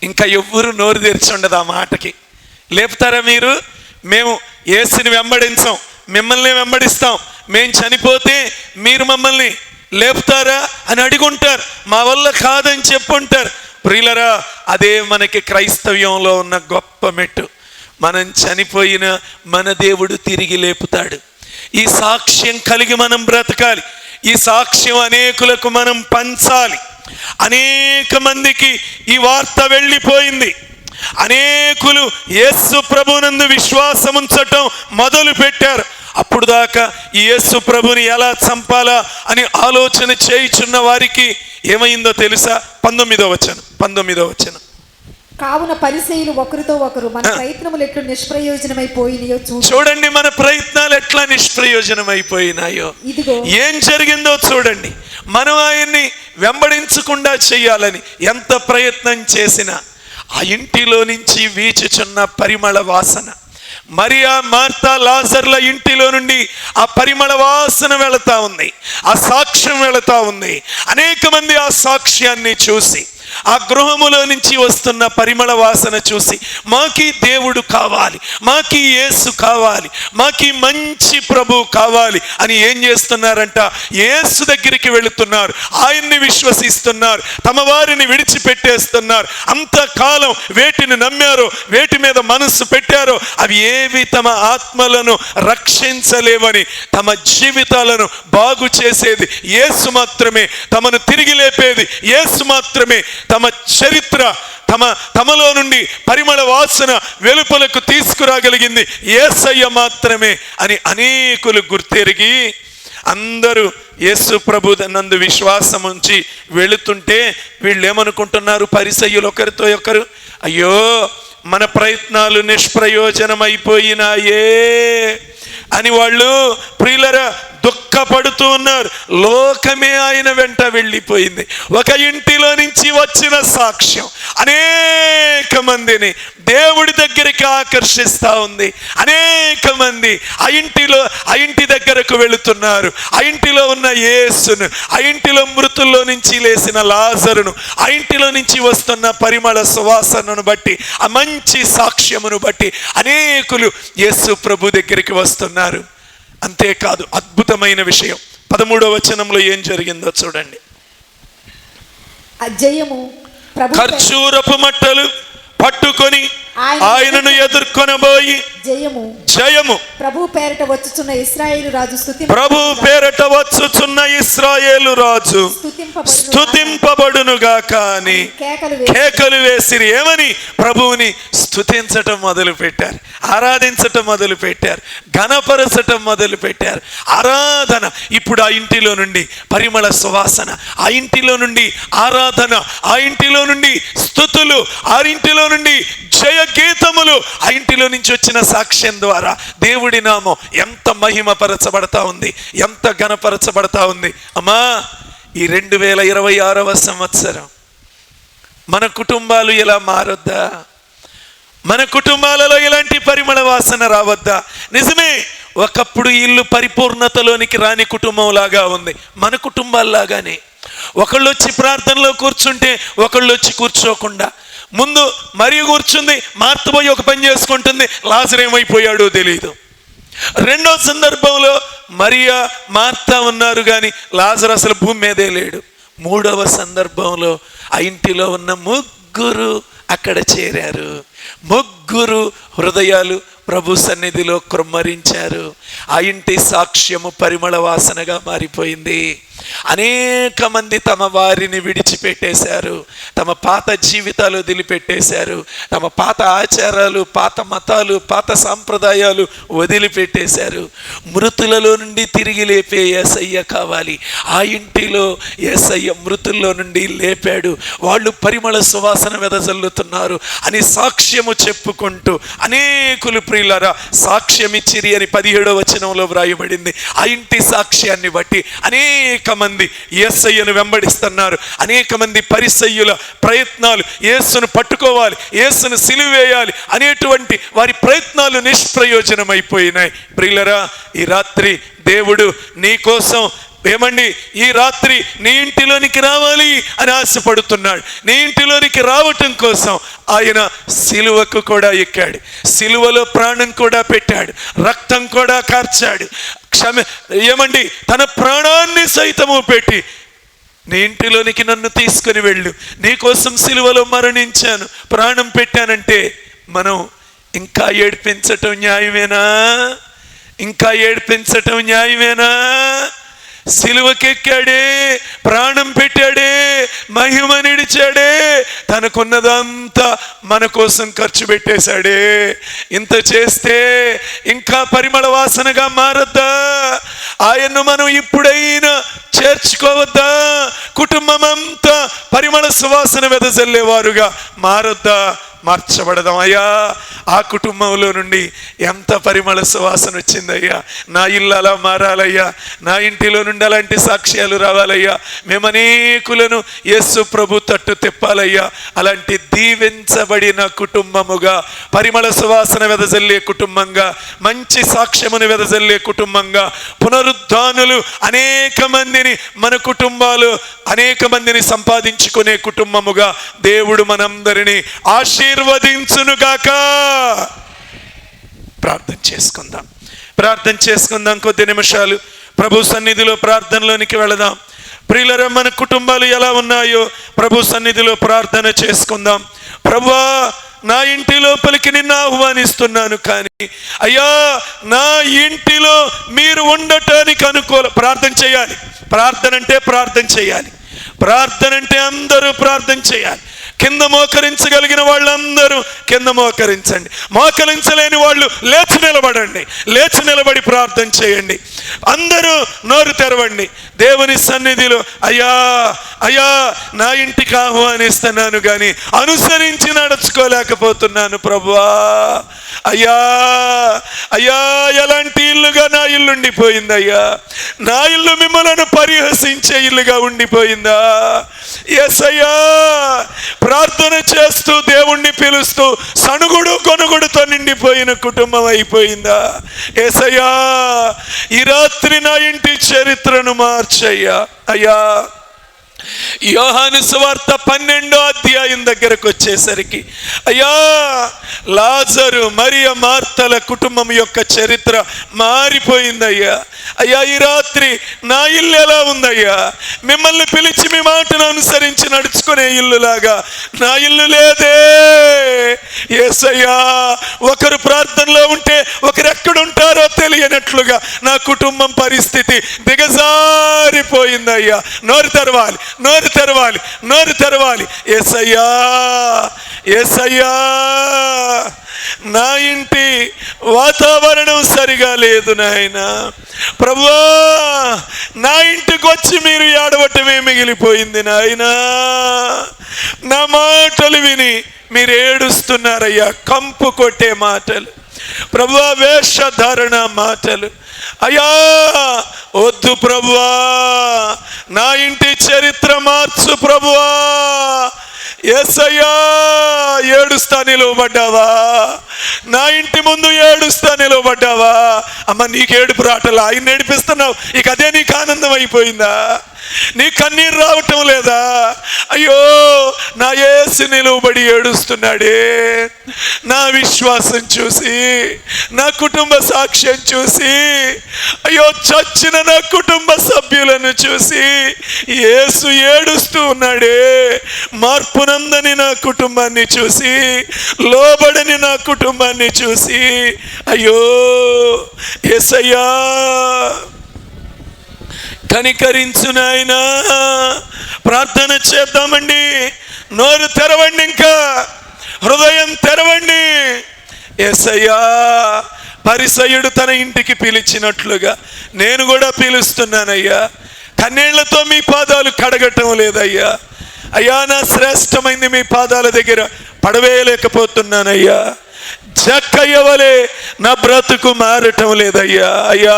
ఇంకా ఎవ్వరు నోరు తెరిచి ఉండదు ఆ మాటకి. లేపుతారా మీరు? మేము యేసుని వెంబడించాం, మిమ్మల్ని వెంబడిస్తాం, మేము చనిపోతే మీరు మమ్మల్ని లేపుతారా అని అడుగుంటారు. మా వల్ల కాదని చెప్పుంటారు. ప్రియులరా, అదే మనకి క్రైస్తవ్యంలో ఉన్న గొప్ప మెట్టు. మనం చనిపోయిన మన దేవుడు తిరిగి లేపుతాడు. ఈ సాక్ష్యం కలిగి మనం బ్రతకాలి. ఈ సాక్ష్యం అనేకులకు మనం పంచాలి. అనేక మందికి ఈ వార్త వెళ్ళిపోయింది. అనేకులు యేసు ప్రభునందు విశ్వాసం ఉంచటం మొదలు పెట్టారు. అప్పుడు దాకా ఈ యేసు ప్రభుని ఎలా చంపాలా అని ఆలోచన చేయుచున్న వారికి ఏమైందో తెలుసా? 19వ వచనం. కావున పరిసయ్యులు ఒకరితో ఒకరు, మన ప్రయత్నములు ఎట్లు నిష్ప్రయోజనమైపోయినాయో చూడండి. మన ప్రయత్నాలు ఎట్లా నిష్ప్రయోజనమైపోయినాయో, ఇదిగో ఏం జరిగిందో చూడండి. మనం ఆయన్ని వెంబడించకుండా చేయాలని ఎంత ప్రయత్నం చేసినా ఆ ఇంటిలో నుంచి వీచుచున్న పరిమళ వాసన, మరియా, మార్తా, లాజర్ల ఇంటిలో నుండి ఆ పరిమళ వాసన వెళతా ఉంది, ఆ సాక్ష్యం వెళతా ఉంది. అనేక మంది ఆ సాక్ష్యాన్ని చూసి, ఆ గృహములో నుంచి వస్తున్న పరిమళ వాసన చూసి, మాకీ దేవుడు కావాలి, మాకీ యేసు కావాలి, మాకీ మంచి ప్రభు కావాలి అని ఏం చేస్తున్నారంట? యేసు దగ్గరికి వెళుతున్నారు, ఆయన్ని విశ్వసిస్తున్నారు, తమ వారిని విడిచిపెట్టేస్తున్నారు. అంతకాలం వేటిని నమ్మారో, వేటి మీద మనస్సు పెట్టారో, అవి ఏవి తమ ఆత్మలను రక్షించలేవని, తమ జీవితాలను బాగు చేసేది యేసు మాత్రమే, తమను తిరిగి లేపేది యేసు మాత్రమే, తమ చరిత్ర, తమలో నుండి పరిమళ వాసన వెలుపలకు తీసుకురాగలిగింది యేసయ్య మాత్రమే అని అనేకులు గుర్తెరిగి అందరూ యేసు ప్రభు నందు విశ్వాసం ఉంచి వెళుతుంటే వీళ్ళు ఏమనుకుంటున్నారు? పరిసయ్యులు ఒకరితో ఒకరు, అయ్యో మన ప్రయత్నాలు నిష్ప్రయోజనమైపోయినాయే అని వాళ్ళు ప్రియులరా దుఃఖపడుతూ ఉన్నారు. లోకమే ఆయన వెంట వెళ్ళిపోయింది. ఒక ఇంటిలో నుంచి వచ్చిన సాక్ష్యం అనేక మందిని దేవుడి దగ్గరికి ఆకర్షిస్తూ ఉంది. అనేక మంది ఆ ఇంటి దగ్గరకు వెళుతున్నారు. ఆ ఇంటిలో ఉన్న యేసును, ఆ ఇంటిలో మృతుల్లో నుంచి లేసిన లాజరును, ఆ ఇంటిలో నుంచి వస్తున్న పరిమళ సువాసనను బట్టి, ఆ మంచి సాక్ష్యమును బట్టి అనేకులు యేసు ప్రభు దగ్గరికి వస్తున్నారు. అంతేకాదు, అద్భుతమైన విషయం 13వ వచనంలో ఏం జరిగిందో చూడండి. జయము, ఖర్జూరపు మట్టలు పట్టుకొని ఆయనను ఎదుర్కొనబోయి, జయము ప్రభు పేరట వచ్చుచున్న ఇశ్రాయేలు రాజు స్తుతింపబడునుగాక అని కేకలు వేసిరి. ఏమని? ప్రభువుని స్తుతించటం మొదలు పెట్టారు, ఆరాధించటం మొదలు పెట్టారు, ఘనపరచటం మొదలు పెట్టారు. ఆరాధన. ఇప్పుడు ఆ ఇంటిలో నుండి పరిమళ సువాసన, ఆ ఇంటిలో నుండి ఆరాధన, ఆ ఇంటిలో నుండి స్తుతులు, ఆ ఇంటిలో నుండి జయ గీతములు, ఆ ఇంటిలో నుంచి వచ్చిన సాక్ష్యం ద్వారా దేవుడి నామం ఎంత మహిమపరచబడతా ఉంది, ఎంత ఘనపరచబడతా ఉంది. అమ్మా, ఈ 2026వ సంవత్సరం మన కుటుంబాలు ఇలా మారొద్దా? మన కుటుంబాలలో ఇలాంటి పరిమళ వాసన రావద్దా? నిజమే, ఒకప్పుడు ఇల్లు పరిపూర్ణతలోనికి రాని కుటుంబం లాగా ఉంది. మన కుటుంబాల్లాగానే ఒకళ్ళు వచ్చి ప్రార్థనలో కూర్చుంటే ఒకళ్ళు వచ్చి కూర్చోకుండా, ముందు మరి కూర్చుంది, మార్త పోయి ఒక పని చేసుకుంటుంది, లాజరు ఏమైపోయాడో తెలియదు. రెండో సందర్భంలో మరియా మార్త ఉన్నారు కానీ లాజరు అసలు భూమి మీదే లేడు. మూడవ సందర్భంలో ఆ ఇంటిలో ఉన్న ముగ్గురు అక్కడ చేరారు. ముగ్గురు హృదయాలు ప్రభు సన్నిధిలో కృమ్మరించారు. ఆ ఇంటి సాక్ష్యము పరిమళ వాసనగా మారిపోయింది. అనేక మంది తమ వారిని విడిచిపెట్టేశారు, తమ పాత జీవితాలు వదిలిపెట్టేశారు, తమ పాత ఆచారాలు, పాత మతాలు, పాత సాంప్రదాయాలు వదిలిపెట్టేశారు. మృతులలో నుండి తిరిగి లేపే యేసయ్య కావాలి. ఆ ఇంటిలో యేసయ్య మృతుల్లో నుండి లేపాడు. వాళ్ళు పరిమళ సువాసన వెదజల్లుతున్నారు అని సాక్ష్యము చెప్పుకుంటూ అనేకులు ప్రియులారా సాక్ష్యమిచ్చిరి అని 17వ వచనంలో వ్రాయబడింది. ఆ ఇంటి సాక్ష్యాన్ని బట్టి అనేక మంది యేసయ్యను వెంబడిస్తున్నారు. అనేక మంది పరిసయ్యుల ప్రయత్నాలు, యేసును పట్టుకోవాలి, యేసును సిలువేయాలి అనేటువంటి వారి ప్రయత్నాలు నిష్ప్రయోజనమైపోయినాయి. ప్రియులరా, ఈ రాత్రి దేవుడు నీ కోసం ఏమండి, ఈ రాత్రి నీ ఇంటిలోనికి రావాలి అని ఆశపడుతున్నాడు. నీ ఇంటిలోనికి రావటం కోసం ఆయన సిలువకు కూడా ఎక్కాడు, సిలువలో ప్రాణం కూడా పెట్టాడు, రక్తం కూడా కార్చాడు. ఏమండి, తన ప్రాణాన్ని సైతము పెట్టి నీ ఇంటిలోనికి నన్ను తీసుకుని వెళ్ళు, నీకోసం సిలువలో మరణించాను, ప్రాణం పెట్టానంటే మనం ఇంకా ఏడ్పించటం న్యాయమేనా? ఇంకా ఏడ్పించటం న్యాయమేనా? సిలువకెక్కాడే, ప్రాణం పెట్టాడే, మహిమ నిడిచాడే, తనకున్నదంతా మన కోసం ఖర్చు పెట్టేశాడే. ఇంత చేస్తే ఇంకా పరిమళ వాసనగా మారద్దా? ఆయన్ను మనం ఇప్పుడైనా చేర్చుకోవద్దా? కుటుంబం అంతా పరిమళ సువాసన వెదజల్లేవారుగా మారొద్దా? మార్చబడదాం అయ్యా. ఆ కుటుంబంలో నుండి ఎంత పరిమళ సువాసన వచ్చిందయ్యా. నా ఇల్లు అలా మారాలయ్యా, నా ఇంటిలో నుండి అలాంటి సాక్ష్యాలు రావాలయ్యా. మేము అనేకులను యేసు ప్రభు తట్టు తిప్పాలయ్యా. అలాంటి దీవించబడిన కుటుంబముగా, పరిమళ సువాసన వెదజల్లే కుటుంబంగా, మంచి సాక్ష్యమును వెదజల్లే కుటుంబంగా, పునరుద్ధానులు అనేక మందిని మన కుటుంబాలు అనేక మందిని సంపాదించుకునే కుటుంబముగా దేవుడు మనందరినీ ఆశీర్వదించునుగాక. ప్రార్థన చేసుకుందాం, ప్రార్థన చేసుకుందాం. కొద్ది నిమిషాలు ప్రభు సన్నిధిలో ప్రార్థనలోనికి వెళదాం. ప్రియులరా, మన కుటుంబాలు ఎలా ఉన్నాయో ప్రభు సన్నిధిలో ప్రార్థన చేసుకుందాం. ప్రభువా, నా ఇంటి లోపలికి నిన్ను ఆహ్వానిస్తున్నాను, కానీ అయ్యా నా ఇంటిలో మీరు ఉండటానికి అనుకూల. ప్రార్థన చేయాలి. ప్రార్థన అంటే ప్రార్థన చేయాలి. ప్రార్థన అంటే అందరూ ప్రార్థన చేయాలి. కింద మోకరించగలిగిన వాళ్ళందరూ కింద మోకరించండి. మోకరించలేని వాళ్ళు లేచి నిలబడండి. లేచి నిలబడి ప్రార్థన చేయండి. అందరూ నోరు తెరవండి. దేవుని సన్నిధిలో అయ్యా అయ్యా నా ఇంటికి ఆహ్వానిస్తున్నాను, కానీ అనుసరించి నడుచుకోలేకపోతున్నాను ప్రభువా. అయ్యా అయ్యా ఎలాంటి ఇల్లుగా నా ఇల్లు ఉండిపోయిందయ్యా. నా ఇల్లు మిమ్మల్ని పరిహసించే ఇల్లుగా ఉండిపోయిందా? యేసయ్యా, ప్రార్థన చేస్తూ దేవుణ్ణి పిలుస్తూ సణుగుడు కొనుగుడుతో నిండిపోయిన కుటుంబం అయిపోయిందా? యేసయ్యా, ఈ రాత్రి నా ఇంటి చరిత్రను మార్చయ్యా. అయ్యా, యోహాను సువార్త 12వ అధ్యాయం దగ్గరకు వచ్చేసరికి అయ్యా లాజరు, మరియ, మార్తల కుటుంబం యొక్క చరిత్ర మారిపోయిందయ్యా. అయ్యా, ఈ రాత్రి నా ఇల్లు ఎలా ఉందయ్యా? మిమ్మల్ని పిలిచి మీ మాటను అనుసరించి నడుచుకునే ఇల్లులాగా నా ఇల్లు లేదే. యేసయ్యా, ఒకరు ప్రార్థనలో ఉంటే ఒకరు ఎక్కడుంటారో తెలియనట్లుగా నా కుటుంబం పరిస్థితి దిగజారిపోయిందయ్యా. నోరు తెరవాలి, నోరు తెరవాలి, నోరు తెరవాలి. యేసయ్యా, యేసయ్యా, నా ఇంటి వాతావరణం సరిగా లేదు నాయనా. ప్రభువా, నా ఇంటికి వచ్చి మీరు ఏడవటమే మిగిలిపోయింది నాయనా. నా మాటలు విని మీరు ఏడుస్తున్నారయ్యా. కంపు కొట్టే మాటలు ప్రభువా, వేషధారణ మాటలు అయ్యా వద్దు ప్రభువా. నా ఇంటి చరిత్ర మార్చు ప్రభువా. యేసయ్యా ఏడుస్తా నిలువబడ్డావా, నా ఇంటి ముందు ఏడుస్తా నిలువబడ్డావా. అమ్మ నీకు ఏడుపు రాటలా, ఆయన ఏడిపిస్తున్నావు, ఇక అదే నీకు ఆనందం అయిపోయిందా? నీ కన్నీరు రావటం లేదా? అయ్యో నా యేసు నిలువబడి ఏడుస్తున్నాడే, నా విశ్వాసం చూసి, నా కుటుంబ సాక్ష్యం చూసి, అయ్యో చచ్చిన నా కుటుంబ సభ్యులను చూసి యేసు ఏడుస్తూ ఉన్నాడే. మార్పునందని నా కుటుంబాన్ని చూసి, లోబడని నా కుటుంబాన్ని చూసి, అయ్యో యేసయ్యా కనికరించు నాయనా. ప్రార్థన చేద్దామండి. నోరు తెరవండి, ఇంకా హృదయం తెరవండి. యేసయ్యా పరిసయ్యుడు తన ఇంటికి పిలిచినట్లుగా నేను కూడా పిలుస్తున్నానయ్యా. కన్నీళ్లతో మీ పాదాలు కడగటం లేదయ్యా. అయ్యా నా శ్రేష్టమైంది మీ పాదాల దగ్గర పడవేయలేకపోతున్నానయ్యా. జక్కయ్య వలె నా బ్రతుకు మారటం లేదయ్యా. అయ్యా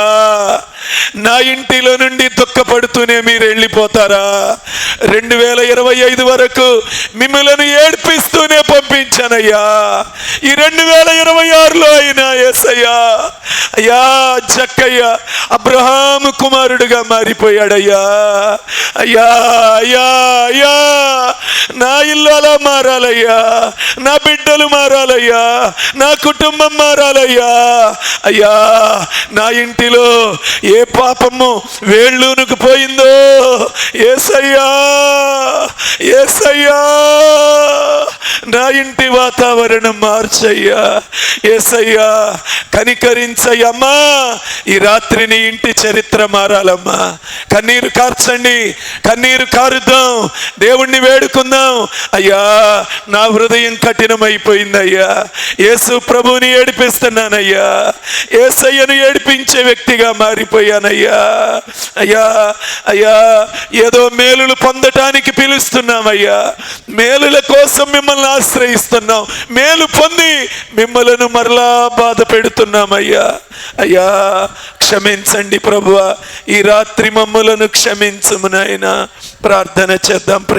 నా ఇంటిలో నుండి దుఃఖపడుతూనే మీరు వెళ్ళిపోతారా? 2025 వరకు మిమ్మల్ని ఏడ్పిస్తూనే పంపించానయ్యా. ఈ 2026లో అయినా యేసయ్యా అయ్యా జక్కయ్య అబ్రహాము కుమారుడుగా మారిపోయాడయ్యా. అయ్యా అయ్యా అయ్యా నా ఇల్లు అలా మారాలయ్యా, నా బిడ్డలు మారాలయ్యా, నా కుటుంబం మారాలయ్యా. అయ్యా నా ఇంటిలో ఏ పాపము వేళ్ళూనుకు పోయిందో యేసయ్యా యేసయ్యా నా ఇంటి వాతావరణం మార్చయ్యా. యేసయ్యా కనికరించయ్యమ్మా. ఈ రాత్రి నీ ఇంటి చరిత్ర మారాలమ్మా. కన్నీరు కార్చండి, కన్నీరు కారుద్దాం, దేవుణ్ణి వేడుకుందాం. అయ్యా నా హృదయం కఠినమైపోయిందయ్యా, యేసు ప్రభువుని ఏడిపిస్తున్నానయ్యా, యేసయ్యను ఏడిపించే వ్యక్తిగా మారిపోయానయ్యా. అయ్యా అయ్యా ఏదో మేలులు పొందటానికి పిలుస్తున్నామయ్యా, మేలుల కోసం మిమ్మల్ని ఆశ్రయిస్తున్నాం, మేలు పొంది మిమ్మల్ని మరలా బాధ పెడుతున్నామయ్యా. అయ్యా క్షమించండి ప్రభువా, ఈ రాత్రి మమ్మలను క్షమించము నాయనా. ప్రార్థన చేద్దాం.